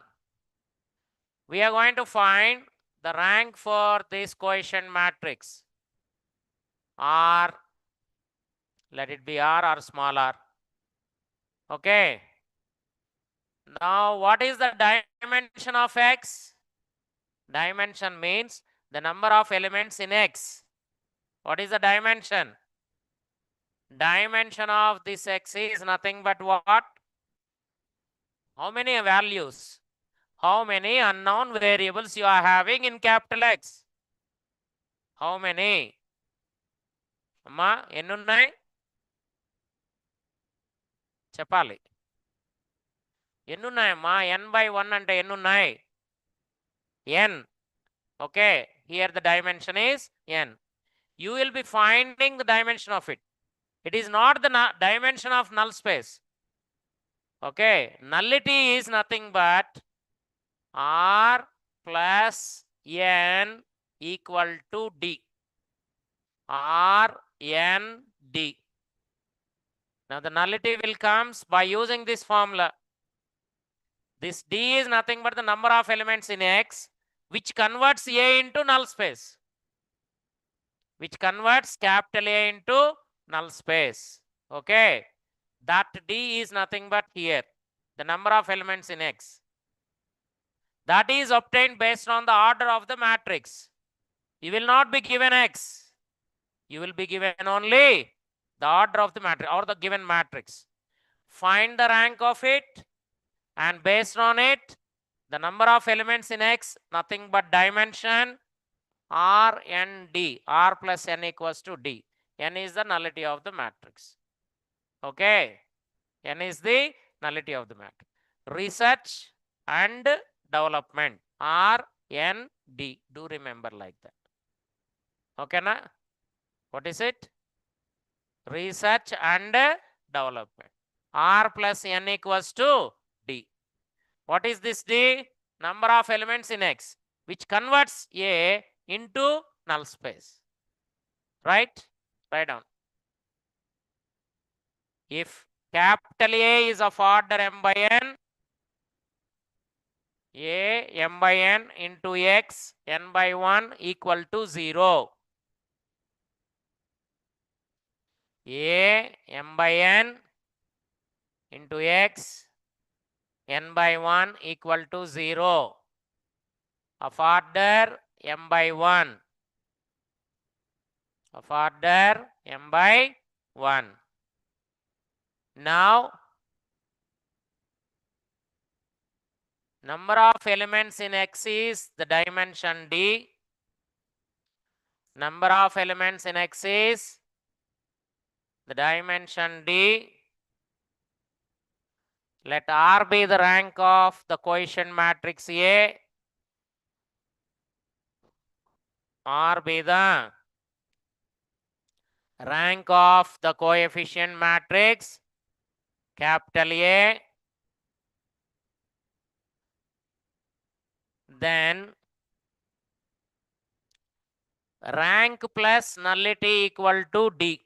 We are going to find the rank for this quotient matrix. R, let it be R or small r. Okay. Now, what is the dimension of X? Dimension means the number of elements in X. What is the dimension? Dimension of this X is nothing but what? How many values? How many unknown variables you are having in capital X? How many? అమ్మా ఎన్ని ఉన్నాయి చెప్పాలి ఎన్ని ఉన్నాయమ్మా n by 1 అంటే ఎన్ని ఉన్నాయి n. Okay, here the dimension is n. You will be finding the dimension of it. It is not the dimension of null space. Okay, nullity is nothing but r plus n equal to d. r n d. Now the nullity will comes by using this formula. This d is nothing but the number of elements in X which converts A into null space. Which converts capital A into null space. Okay. That d is nothing but here. The number of elements in X. That is obtained based on the order of the matrix. You will not be given X. You will be given only the order of the matrix or the given matrix. Find the rank of it, and based on it, the number of elements in X, nothing but dimension R n d. R plus n equals to d. N is the nullity of the matrix. Okay. N is the nullity of the matrix. Research and development. R n d. Do remember like that. Okay, na? What is it? Research and development. R plus n equals to d. What is this d? Number of elements in X, which converts A into null space. Right? Write down. If capital A is of order m by n, A m by n into X n by 1 equal to 0. A m by n into X n by 1 equal to 0 of order m by 1. Of order m by 1. Now, number of elements in X is the dimension d. Number of elements in X is the dimension d. Let R be the rank of the quotient matrix A. R be the rank of the coefficient matrix capital A. Then rank plus nullity equal to d.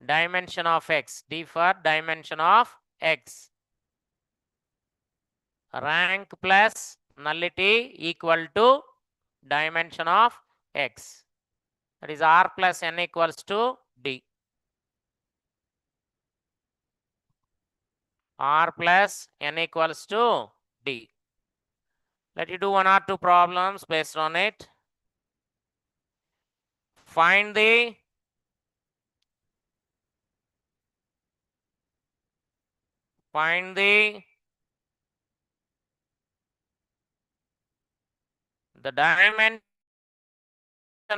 Dimension of X. D for dimension of X. Rank plus nullity equal to dimension of X. That is R plus n equals to d. R plus n equals to d. Let you do one or two problems based on it. Find the The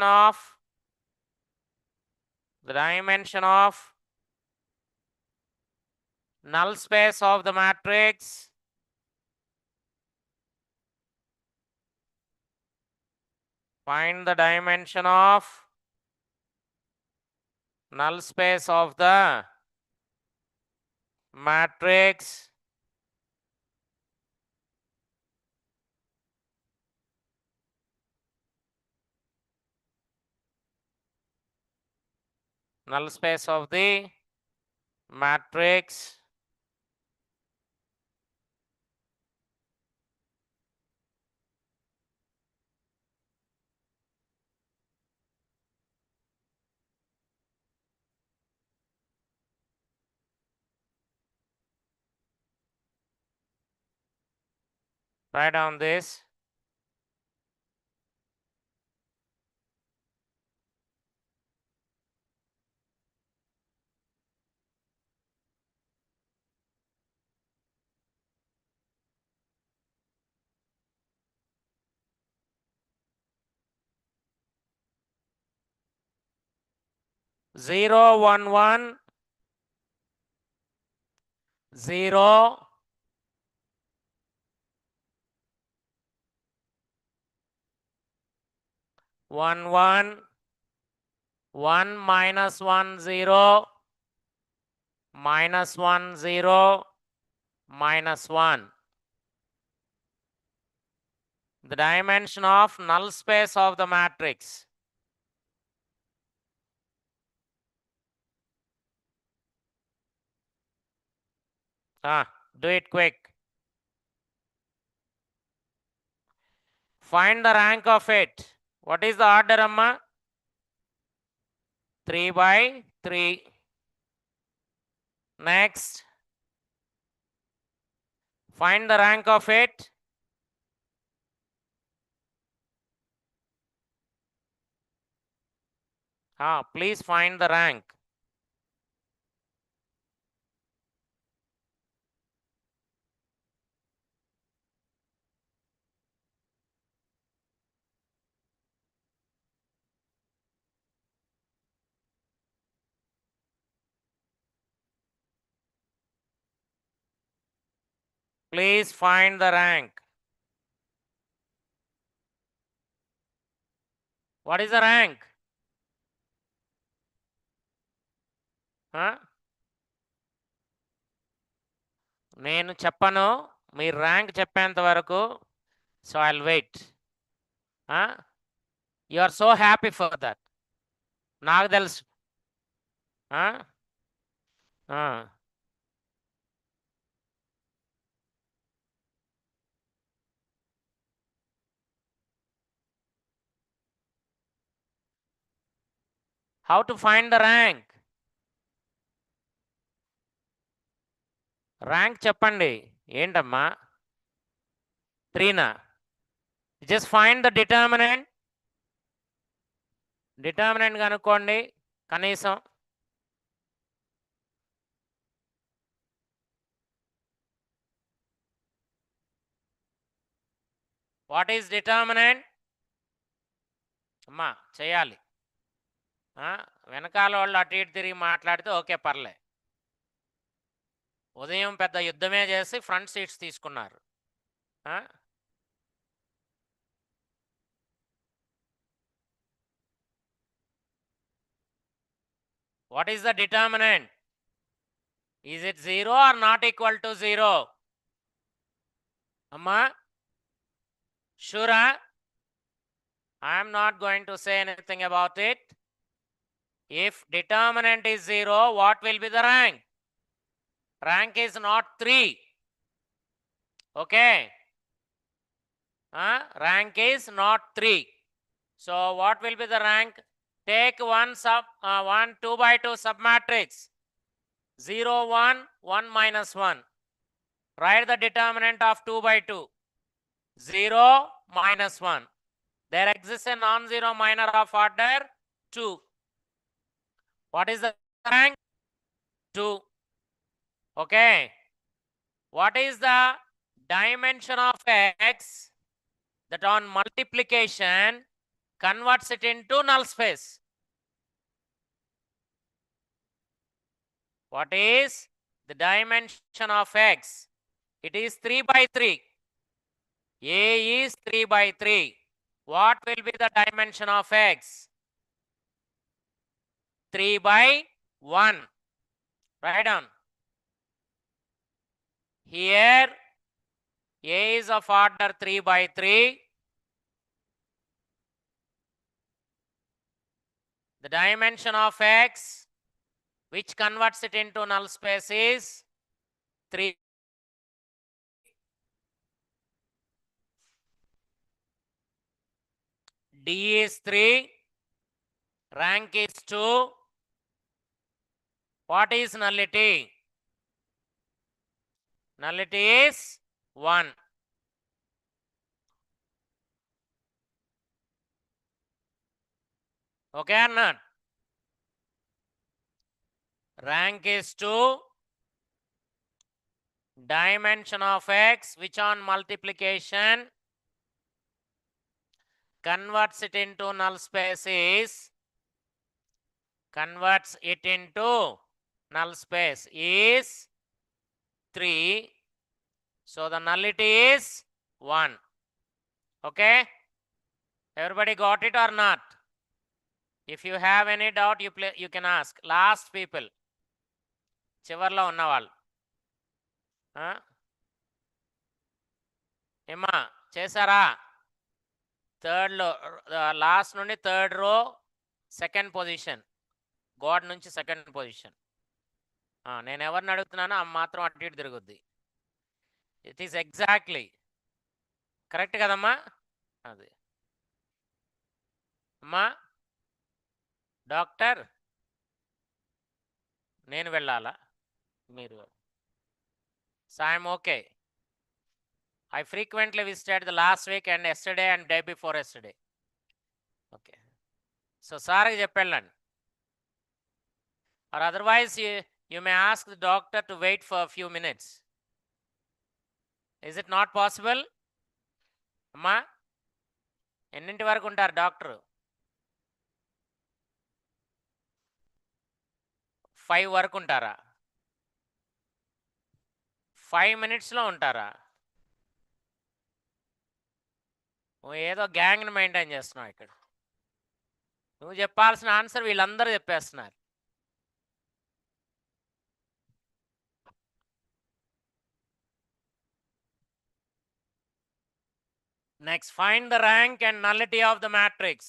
of dimension of null space of the matrix find the dimension of null space of the matrix null space of the matrix write down this. Zero, 1, 1, 0, 1, 1, 1, minus 1, 0, minus 1, 0, minus 1. The dimension of null space of the matrix. Do it quick. Find the rank of it. What is the order, Amma? 3 by 3. Next. Find the rank of it. Please find the rank. Please find the rank. What is the rank? నేను చెప్పను, మీరు rank చెప్పేంత వరకు. So I will wait. You are so happy for that. నాకు తెలుసు. How to find the rank? Rank చెప్పండి. ఏంటమ్మా? 3నా? Just find the determinant. Determinant కనుక్కోండి కనీసం. What is determinant? అమ్మా చేయాలి. వెనకాల వాళ్ళు అటు ఇటు తిరిగి మాట్లాడితే ఓకే, పర్లే. ఉదయం పెద్ద యుద్ధమే చేసి ఫ్రంట్ సీట్స్ తీసుకున్నారు. What is the determinant? Is it 0 or not equal to 0? అమ్మా షూరా? I'm not going to say anything about it. If determinant is 0, what will be the rank? Rank is not 3. Okay. Rank is not 3. So what will be the rank? Take 2 by 2 submatrix. 0, 1, 1 minus 1. Write the determinant of 2 by 2. 0 minus 1. There exists a non-zero minor of order 2. What is the rank? 2. Okay. What is the dimension of x? that on multiplication converts it into null space. What is the dimension of x? It is 3 by 3. A is 3 by 3. What will be the dimension of x? 3 by 1. Write down. Here A is of order 3 by 3. The dimension of x, which converts it into null space, is 3. D is 3. Rank is 2. What is nullity? Nullity is 1. Okay or not? Rank is 2. Dimension of x, which on multiplication converts it into null space, is is 3. So the nullity is 1. Okay? Everybody got it or not? If you have any doubt, you can ask. Last people. చివర్లో ఉన్నవాళ్ళు ఏమ్మా చేశారా? థర్డ్లో last నుండి third row second position, గోడ్ నుంచి second position. నేను ఎవరిని అడుగుతున్నానో ఆ మాత్రం అటు ఇటు తిరుగుద్ది. ఇట్ ఈస్ ఎగ్జాక్ట్లీ కరెక్ట్ కదమ్మా? అది అమ్మా డాక్టర్, నేను వెళ్ళాలా? మీరు సాయం okay. I frequently visited the last week and yesterday and day before yesterday. Okay. So, సార్కి చెప్పెళ్ళండి. Or otherwise, you may ask the doctor to wait for a few minutes. Is it not possible? అమ్మా ఎన్నింటి వరకు ఉంటారు doctor? 5 వరకు ఉంటారా? 5 minutesలో ఉంటారా? నువ్వు ఏదో గ్యాంగ్ని మెయింటైన్ చేస్తున్నావు ఇక్కడ. నువ్వు చెప్పాల్సిన ఆన్సర్ వీళ్ళందరూ చెప్పేస్తున్నారు. Next, find the rank and nullity of the matrix.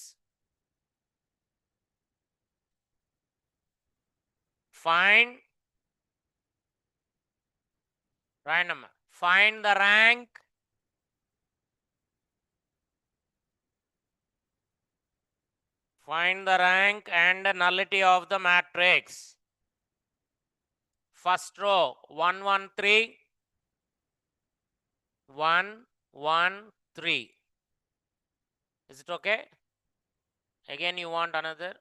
Find random. Find the rank and the nullity of the matrix. First row 1 1 3 1 1 3. Is it okay? Again you want another?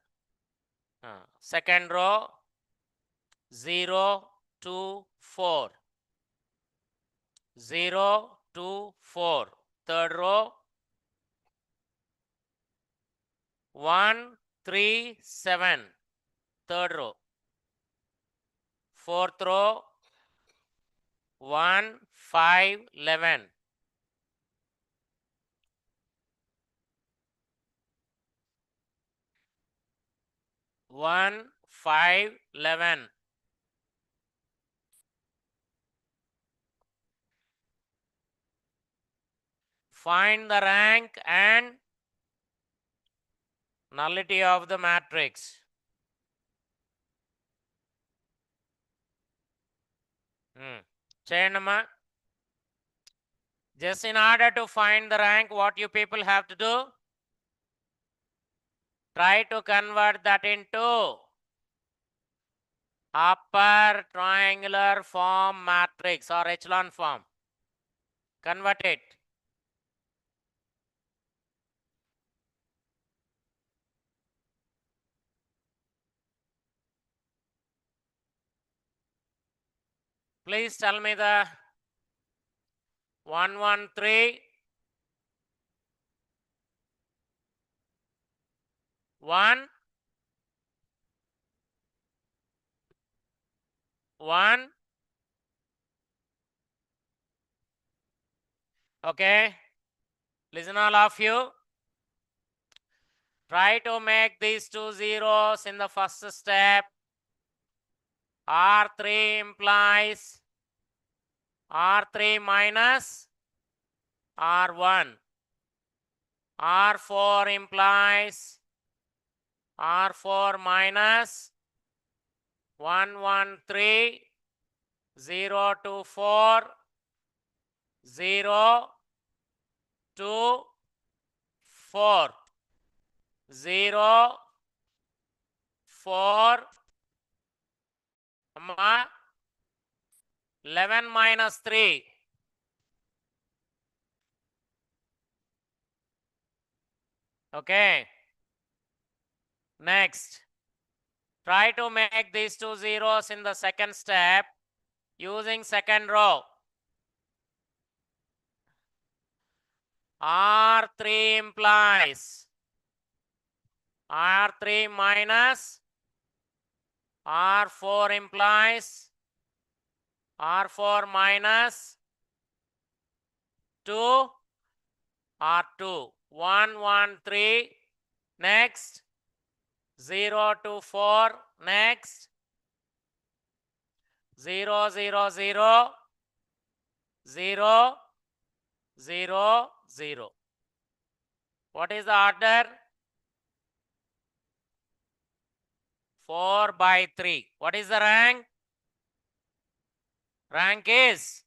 Second row 0 2 4 0 2 4. Third row 1 3 7. Third row. Fourth row 1 5 11. 1 5 11. Find the rank and nullity of the matrix. Cheyandamma. Just in order to find the rank, what you people have to do? Try to convert that into upper triangular form matrix or echelon form. Convert it. Please tell me the 1 1 3 1, 1. Okay. Listen all of you. Try to make these two zeros in the first step. R3 implies R3 minus R1. R4 implies R4 minus 1, 1, 3, 0, 2, 4, 0, 2, 4, 0, 4, 11 minus 3. Okay. Next. Try to make these two zeros in the second step using second row. R3 implies R3 minus R4 implies R4 minus 2 R2. 1, 1, 3. Next. 0, 2, 4. Next. 0, 0, 0. 0, 0, 0. What is the order? 4 by 3. What is the rank? Rank is,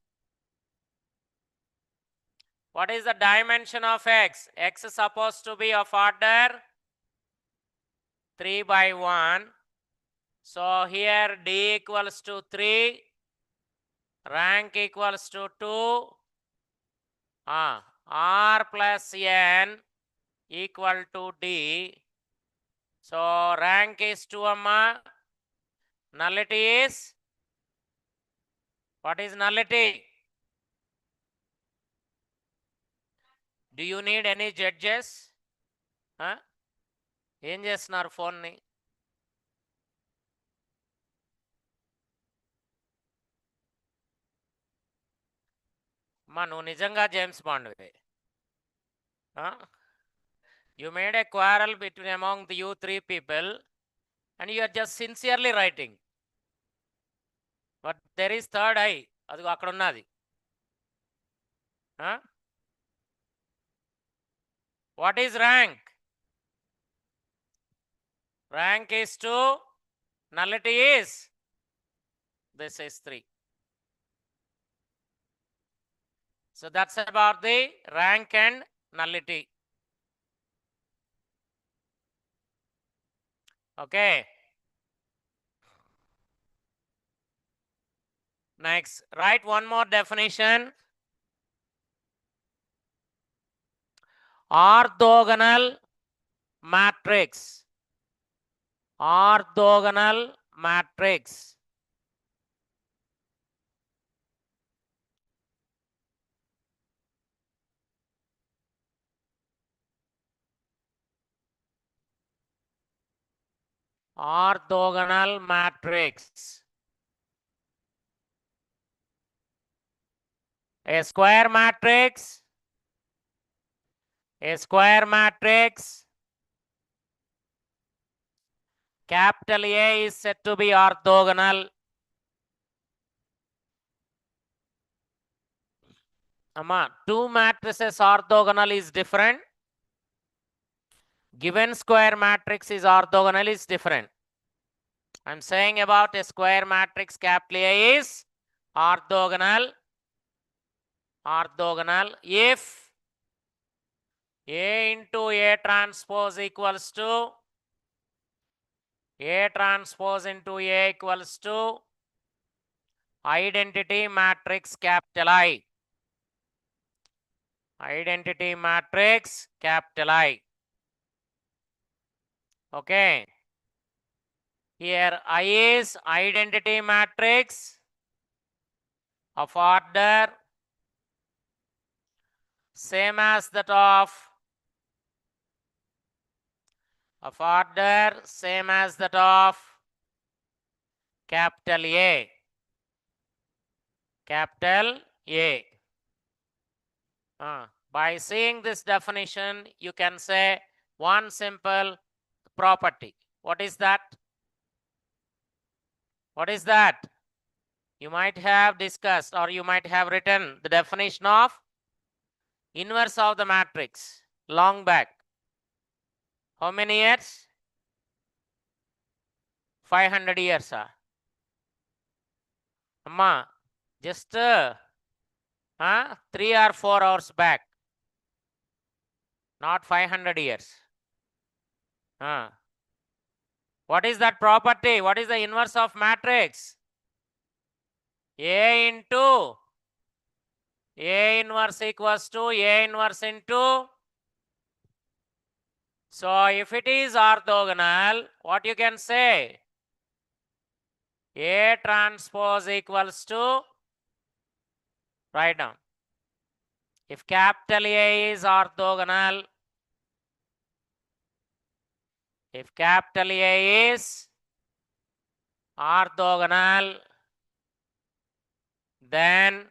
what is the dimension of x? X is supposed to be of order 3 by 1. So here D equals to 3, rank equals to 2, R plus N equal to D. So rank is 2, nullity is, what is nullity? Do you need any judges? ఏం చేస్తున్నారు ఫోన్ని? అమ్మా నువ్వు నిజంగా James బాండ్వే. You made a quarrel between among you three people and you are just sincerely writing. But there is third eye. అది అక్కడ ఉన్నది. What is rank? Rank is 2. Nullity is, this is 3. So that's about the rank and nullity. Okay. Next, write one more definition. Orthogonal matrix. Orthogonal matrix. Orthogonal matrix. A square matrix. A square matrix. Capital A is said to be orthogonal. Two matrices orthogonal is different. Given square matrix is orthogonal is different. I'm saying about a square matrix capital A is orthogonal. Orthogonal if A into A transpose equals to A transpose into A equals to identity matrix capital I. Identity matrix capital I. Okay. Here I is identity matrix of order same as that of of order same as that of capital A. Capital A. By seeing this definition, you can say one simple property. What is that? What is that? You might have discussed or you might have written the definition of inverse of the matrix long back. How many years? 500 years. Amma, just 3 or 4 hours back. Not 500 years. What is that property? What is the inverse of matrix? A into A inverse equals to A inverse into. So if it is orthogonal, what you can say? A transpose equals to, write down. If capital A is orthogonal, if capital A is orthogonal, then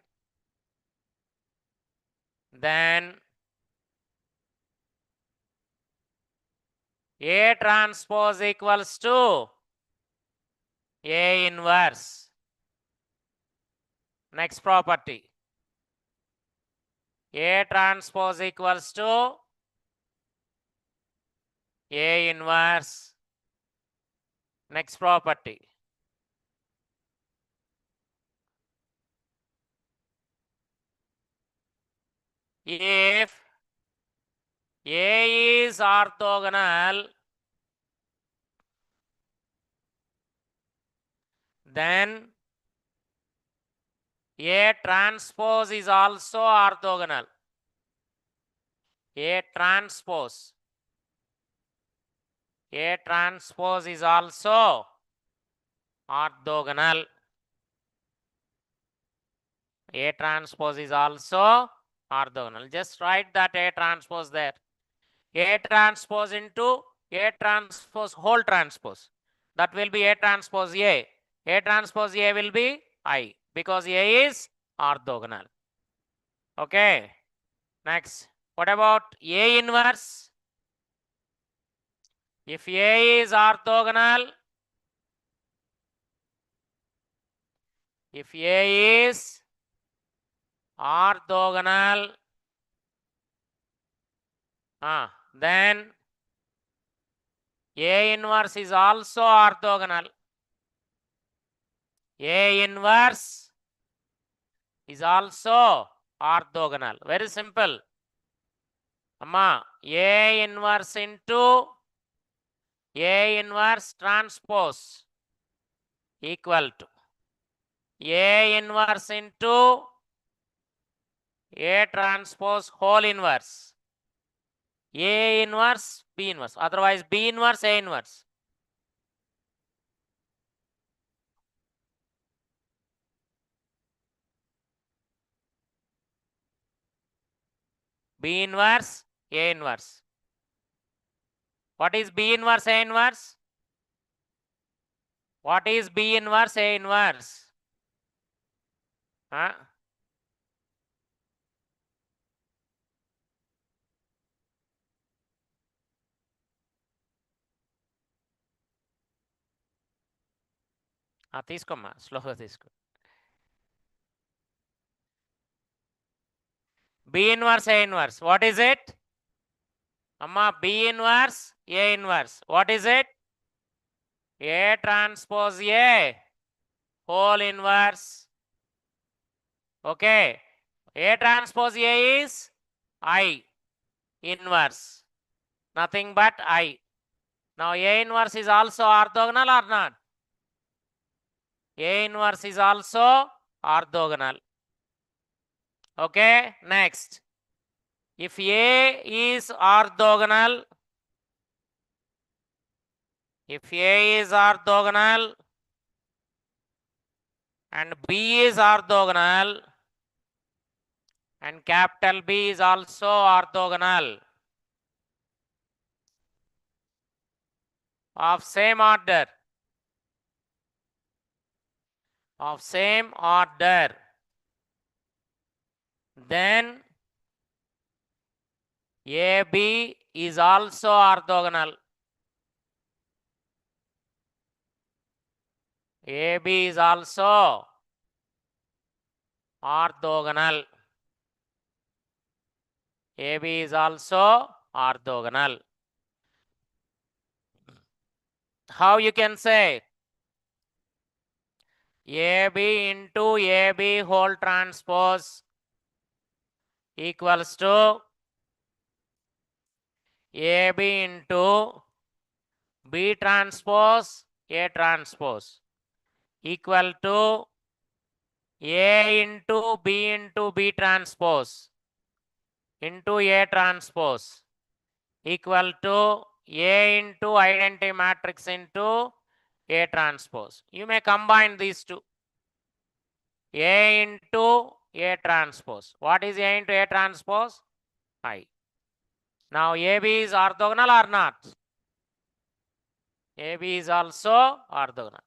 A transpose equals to A inverse. Next property. A transpose equals to A inverse. Next property. If A is orthogonal, then A transpose is also orthogonal. A transpose is also orthogonal. A transpose is also orthogonal. Just write that A transpose there. A transpose into A transpose whole transpose. That will be A transpose A. A transpose A will be I because A is orthogonal. Okay. Next. What about A inverse? If A is orthogonal, if A is orthogonal, then A inverse is also orthogonal. A inverse is also orthogonal. Very simple. Amma, A inverse into A inverse transpose equal to A inverse into A transpose whole inverse. A inverse, B inverse. Otherwise, B inverse, A inverse. B inverse, A inverse. What is B inverse, A inverse? What is B inverse, A inverse? తీసుకోమ్మా స్లోగా తీసుకో. B inverse, A inverse. What is it? Amma, B inverse, A inverse. What is it? A transpose A whole inverse. Okay. A transpose A is I inverse. Nothing but I. Now A inverse is also orthogonal or not? A inverse is also orthogonal. Okay. Next. If A is orthogonal, and B is orthogonal and capital B is also orthogonal, of same order. Of same order. Then AB is also orthogonal. AB is also orthogonal. AB is also orthogonal. How you can say? AB into AB whole transpose equals to AB into B transpose A transpose equal to A into B transpose into A transpose equal to A into identity matrix into A transpose. You may combine these two. A into A transpose. What is A into A transpose? I. Now AB is orthogonal or not? AB is also orthogonal.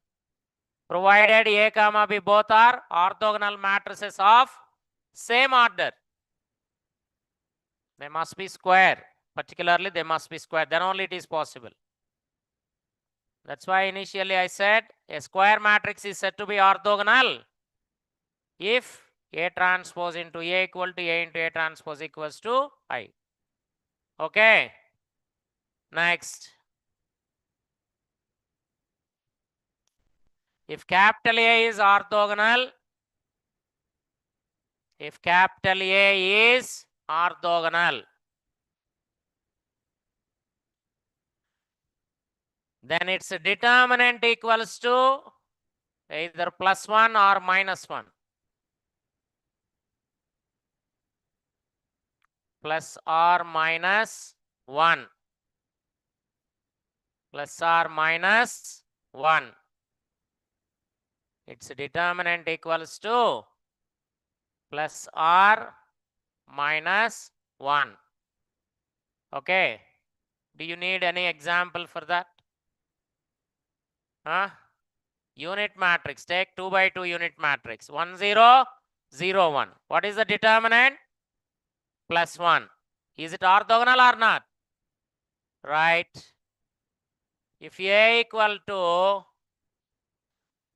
Provided A comma B both are orthogonal matrices of same order. They must be square. Particularly they must be square. Then only it is possible. That's why initially I said a square matrix is said to be orthogonal if A transpose into A equal to A into A transpose equals to I. Okay. Next. If capital A is orthogonal, if capital A is orthogonal, then its determinant equals to either +1 or -1. Plus or minus 1. Plus or minus 1. Its determinant equals to plus or minus 1. Okay. Do you need any example for that? Huh? Unit matrix. Take 2 by 2 unit matrix. 1, 0, 0, 1. What is the determinant? Plus 1. Is it orthogonal or not? Right. If A equal to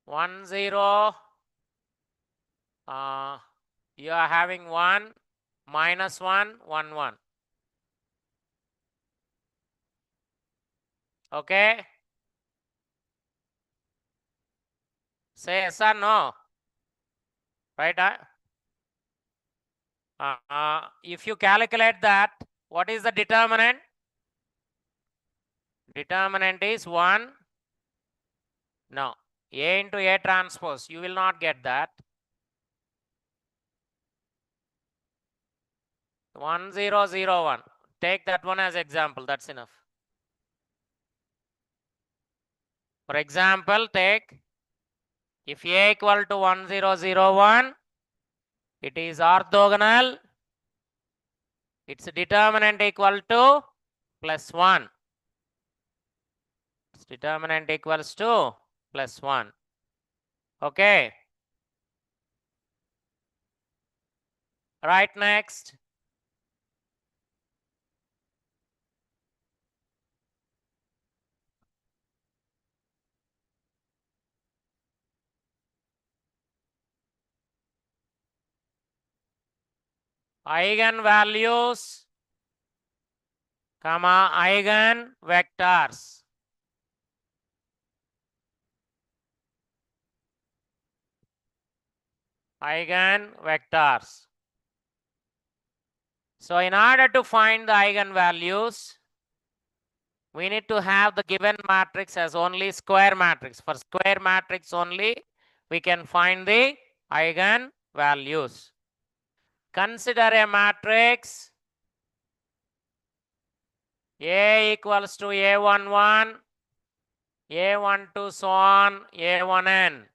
1, 0, you are having 1, minus 1, 1, 1. Okay? Say yes or no. Right? If you calculate that, what is the determinant? Determinant is 1. No. A into A transpose. You will not get that. 1, 0, 0, 1. Take that one as example. That's enough. For example, take if A equal to 1, 0, 0, 1, it is orthogonal. Its determinant equal to plus 1. Its determinant equals to plus 1. Okay. Right, next. Eigenvalues, comma, eigenvectors. Eigenvectors. So in order to find the eigenvalues, we need to have the given matrix as only square matrix. For square matrix only, we can find the eigenvalues. Consider a matrix A equals to A11, A12 so on, A1n,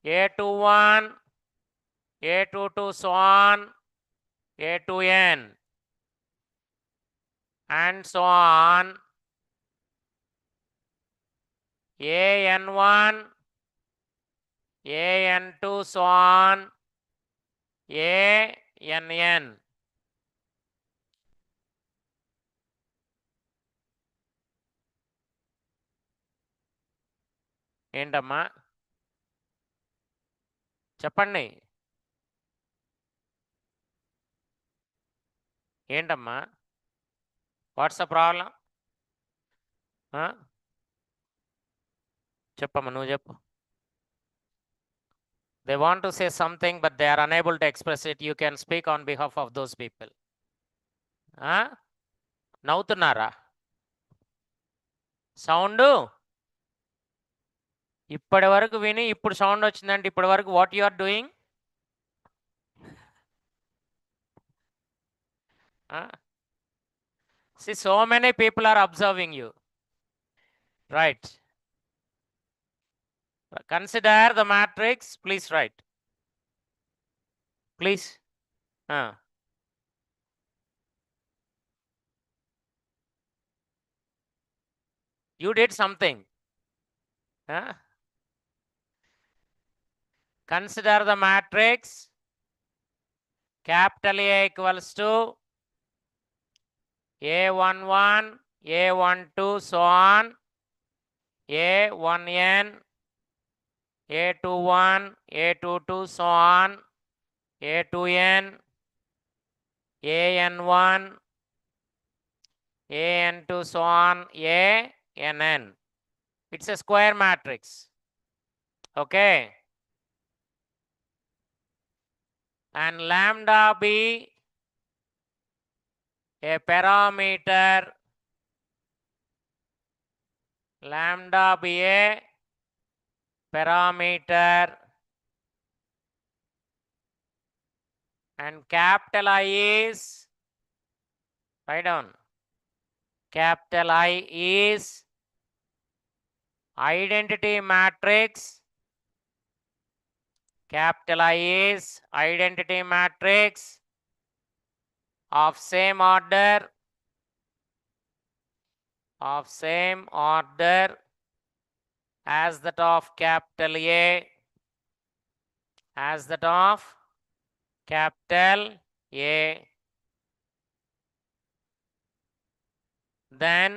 A21, A22 so on, A2n, and so on an1, an2, so on, ann. ఏంటమ్మా చెప్పండి ఏంటమ్మా what's the problem చెప్పమ్మా నువ్వు చెప్పు. They want to say something but they are unable to express it. You can speak on behalf of those people. నవ్వుతున్నారా? Sound ఇప్పటి వరకు విని ఇప్పుడు సౌండ్ వచ్చిందంటే ఇప్పటి వరకు what you are doing? See, so many people are observing you. Right. Consider the matrix. Please write. Please. You did something. Consider the matrix. Capital A equals to A11, A12, so on, A1n, A21, A22, so on, A2n, AN1, AN2, so on, ANN. It's a square matrix. Okay. And lambda be a parameter, lambda be a parameter, and capital I is, write down, capital I is identity matrix, capital I is identity matrix of same order, as that of capital A, as that of capital A. Then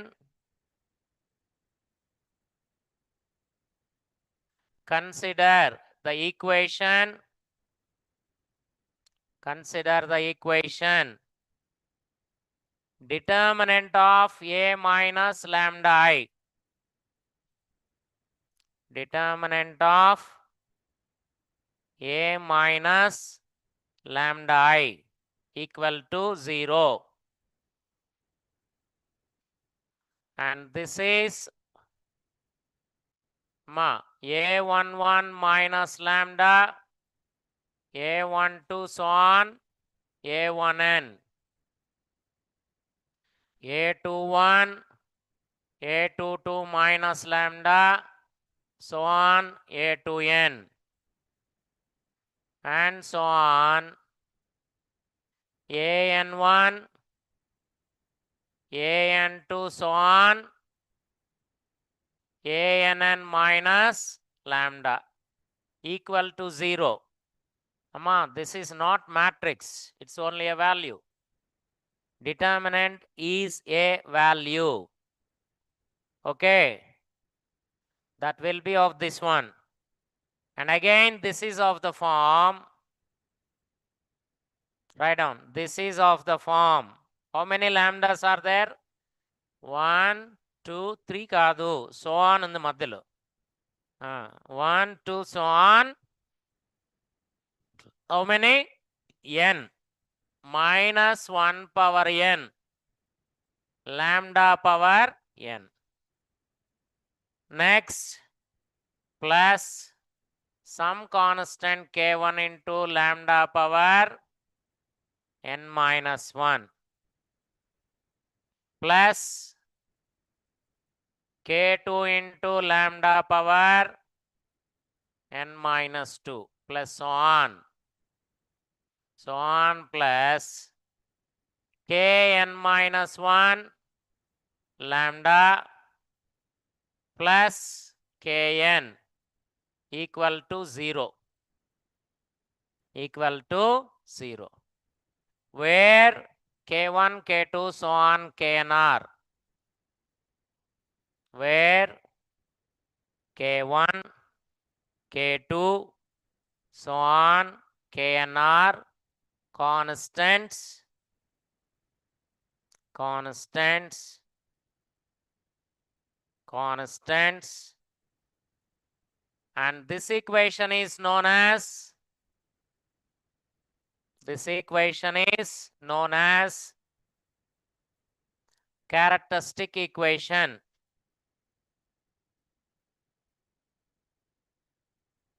consider the equation, determinant of A minus lambda I, determinant of A minus lambda I equal to 0. And this is A11 minus lambda, A12, so on, A1n, A21, A22 minus lambda, so on, A2n, and so on, AN1, AN2, so on, ANN minus lambda equal to 0. Amma, this is not matrix, it's only a value. Determinant is a value. Okay, that will be of this one. And again, this is of the form, write down, this is of the form. How many lambdas are there? 1, 2, 3 kaadu, so on in the madhyalo. 1, 2, so on. How many? N minus 1 power n, lambda power n. Next, plus some constant k1 into lambda power n minus 1 plus k2 into lambda power n minus 2 plus so on plus kn minus 1 lambda plus Kn equal to 0. Equal to 0. Where K1, K2, so on, Kn are. Where K1, K2, so on, Kn are constants, constants, constants, and this equation is known as, characteristic equation.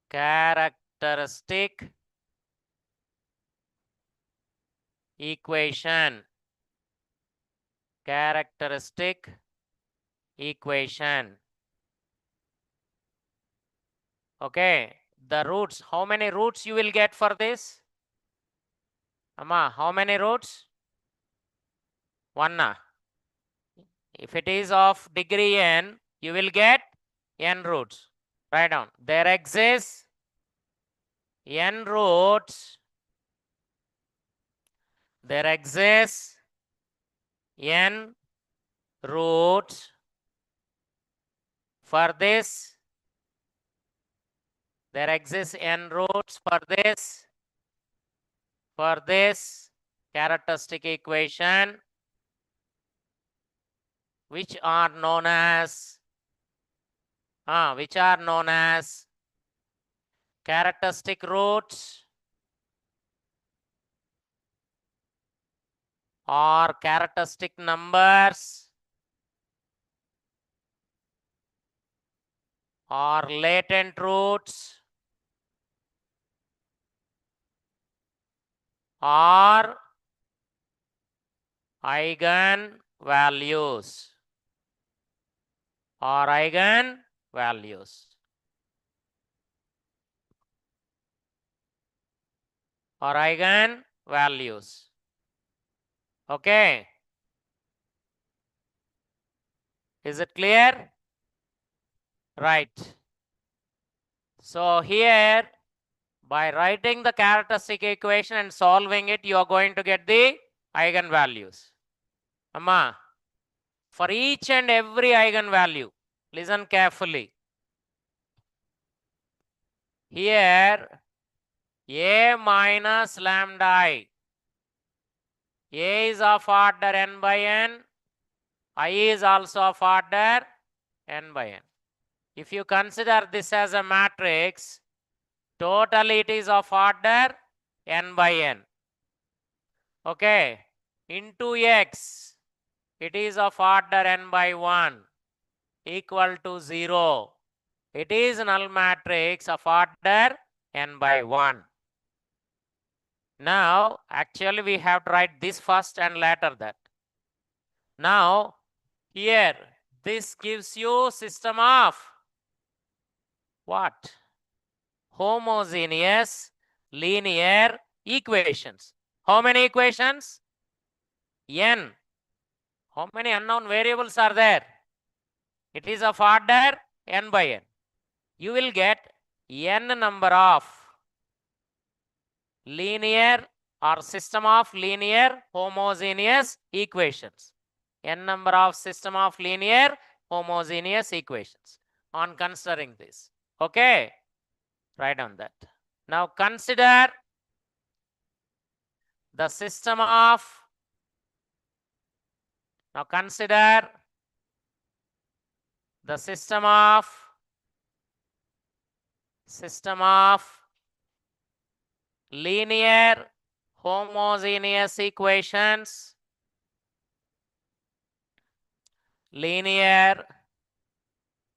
Characteristic equation. Characteristic equation. Okay, the roots. How many roots you will get for this? Amma, how many roots? 1. If it is of degree n, you will get n roots. Write down. There exists n roots. There exists n roots for this. There exists n roots for this characteristic equation, which are known as characteristic roots or characteristic numbers or latent roots or eigenvalues or eigenvalues or eigenvalues. Okay. Is it clear? Right. So here, by writing the characteristic equation and solving it, you are going to get the eigenvalues. Amma, for each and every eigenvalue, listen carefully. Here, A minus lambda I. A is of order n by n. I is also of order n by n. If you consider this as a matrix, totally it is of order n by n. Okay. Into x, it is of order n by 1 equal to 0. It is null matrix of order n by 1. Now, actually we have to write this first and later that. Now, here, this gives you system of what? Homogeneous linear equations. How many equations? N. How many unknown variables are there? It is of order n by n. You will get n number of linear or system of linear homogeneous equations. N number of system of linear homogeneous equations on considering this. Okay, write down that. Now consider the system of, linear homogeneous equations. Linear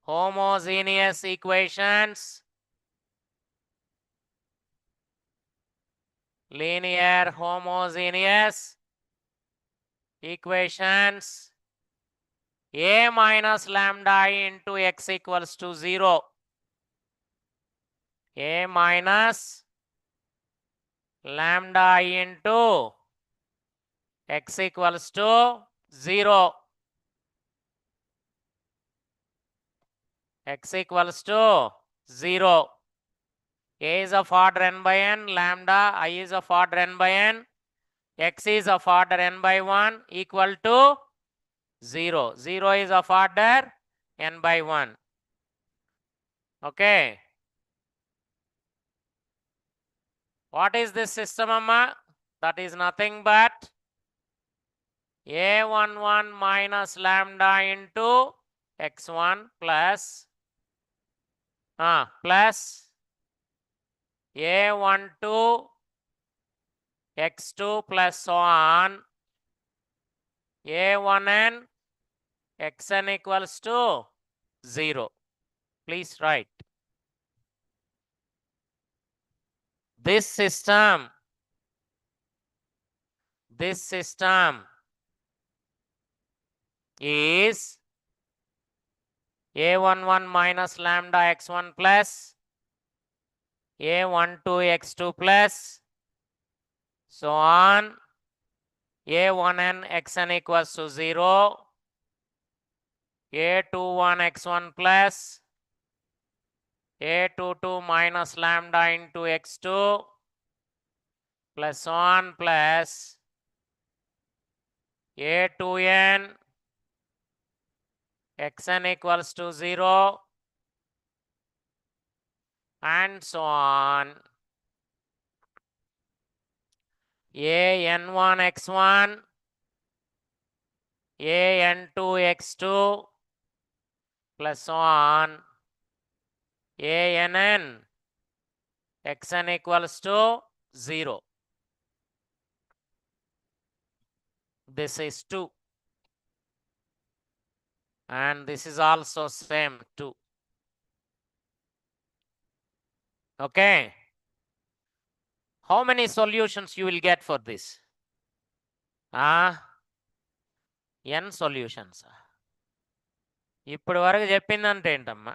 homogeneous equations. Linear homogeneous equations. A minus lambda I into x equals to 0. A minus lambda I into x equals to 0. x equals to 0. A is of order n by n, lambda I is of order n by n, x is of order n by 1 equal to 0. 0 is of order n by 1. Okay. What is this system, Amma? That is nothing but a11 minus lambda into x1 plus a12 x2 plus so on a1n xn equals to 0. Please write. This system is a11 minus lambda x1 plus a12 x2 plus so on a1n xn equals to 0, a21 x1 plus a22 minus lambda into x2 plus 1 plus a2n xn equals to 0 and so on. an1 x1 an2 x2 plus so on ann xn equals to 0. This is 2 and this is also same 2. Okay. How many solutions you will get for this? n solutions. ఇప్పటి వరకు చెప్పిందంటే ఏంటమ్మా?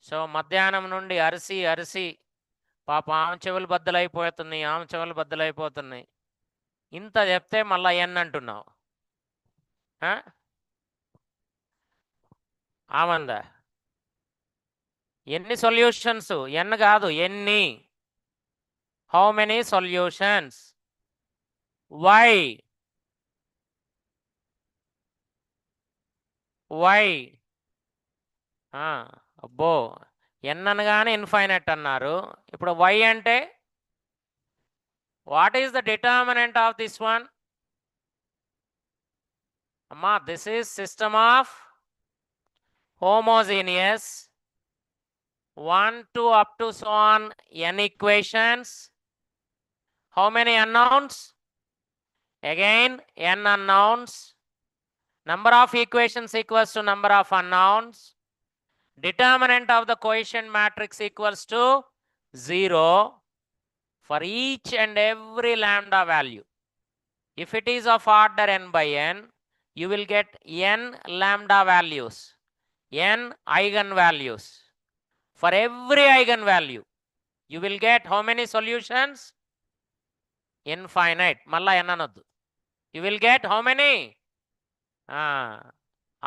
So మధ్యాహ్నం నుండి అరిసి అరిసి పాప ఆమె చెవులు బద్దలైపోతున్నాయి, ఆమె చెవులు బద్దలైపోతున్నాయి. ఇంత చెప్తే మళ్ళీ ఎన్ అంటున్నావు. ఆమందా ఎన్ని సొల్యూషన్స్? ఎన్ కాదు, ఎన్ని. How many solutions? వై? అబ్బో, ఎన్ అనగానే ఇన్ఫైనైట్ అన్నారు. ఇప్పుడు వై అంటే what is the determinant of this one? అమ్మా, this is system of homogeneous 1 to up to so on n equations. How many unknowns? Again n unknowns. Number of equations equals to number of unknowns. Determinant of the coefficient matrix equals to 0 for each and every lambda value. If it is of order n by n, you will get n lambda values, n eigenvalues. For every eigenvalue, you will get how many solutions? Infinite. Malla n anoddu. You will get how many?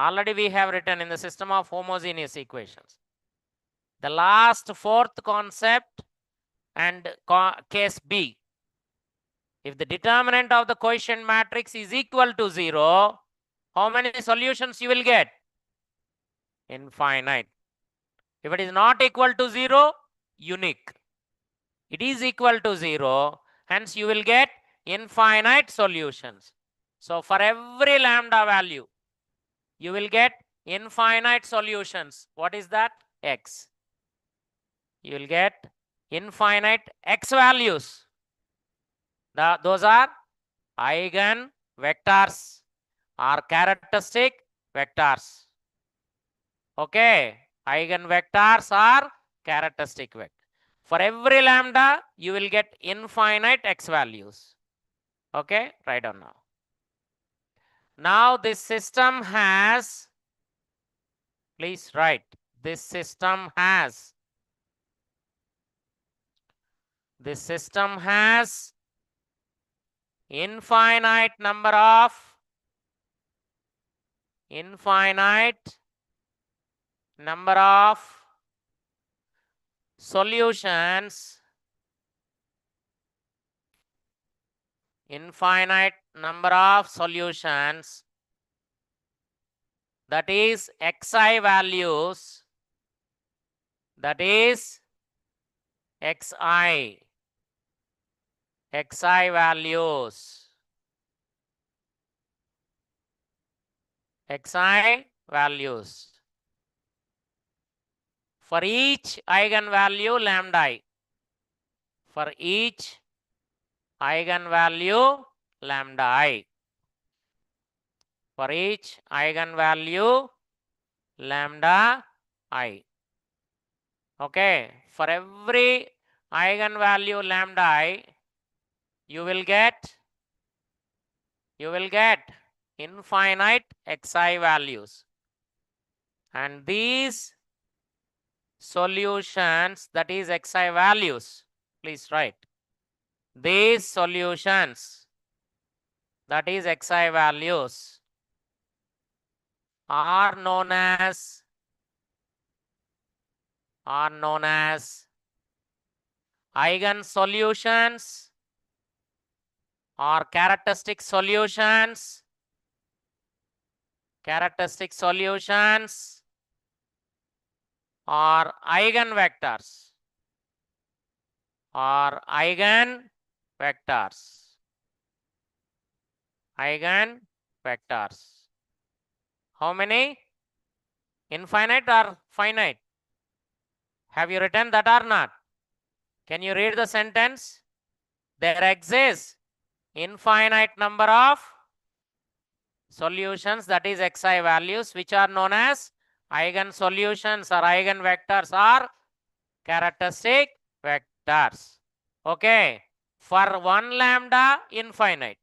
Already we have written in the system of homogeneous equations. The last fourth concept and case B. If the determinant of the coefficient matrix is equal to 0, how many solutions you will get? Infinite. If it is not equal to 0, unique. It is equal to 0, hence you will get infinite solutions. So for every lambda value, you will get infinite solutions. What is that? X. You will get infinite x values. Those are eigen vectors or characteristic vectors. Okay. Eigenvectors are characteristic vector. For every lambda, you will get infinite x values. Okay, write down now. Now this system has, please write, this system has infinite number of infinite number of solutions, infinite number of solutions, that is xi values, that is xi values, xi values for each eigenvalue lambda I, for each eigenvalue lambda I, for each eigenvalue lambda I. Okay, for every eigenvalue lambda I, you will get infinite xi values, and these solutions, that is xi values, please write, these solutions, that is xi values, are known as eigen solutions or characteristic solutions, or eigenvectors, or eigenvectors. How many? Infinite or finite? Have you written that or not? Can you read the sentence? There exists infinite number of solutions, that is xi values, which are known as eigen solutions or eigenvectors or characteristic vectors. Okay. For 1 lambda, infinite.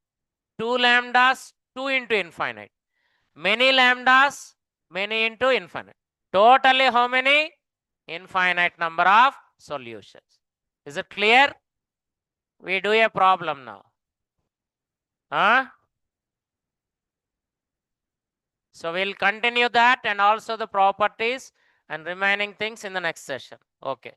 2 lambdas, 2 into infinite. Many lambdas, many into infinite. Totally how many? Infinite number of solutions. Is it clear? We do a problem now. Huh? So we'll continue that and also the properties and remaining things in the next session. Okay.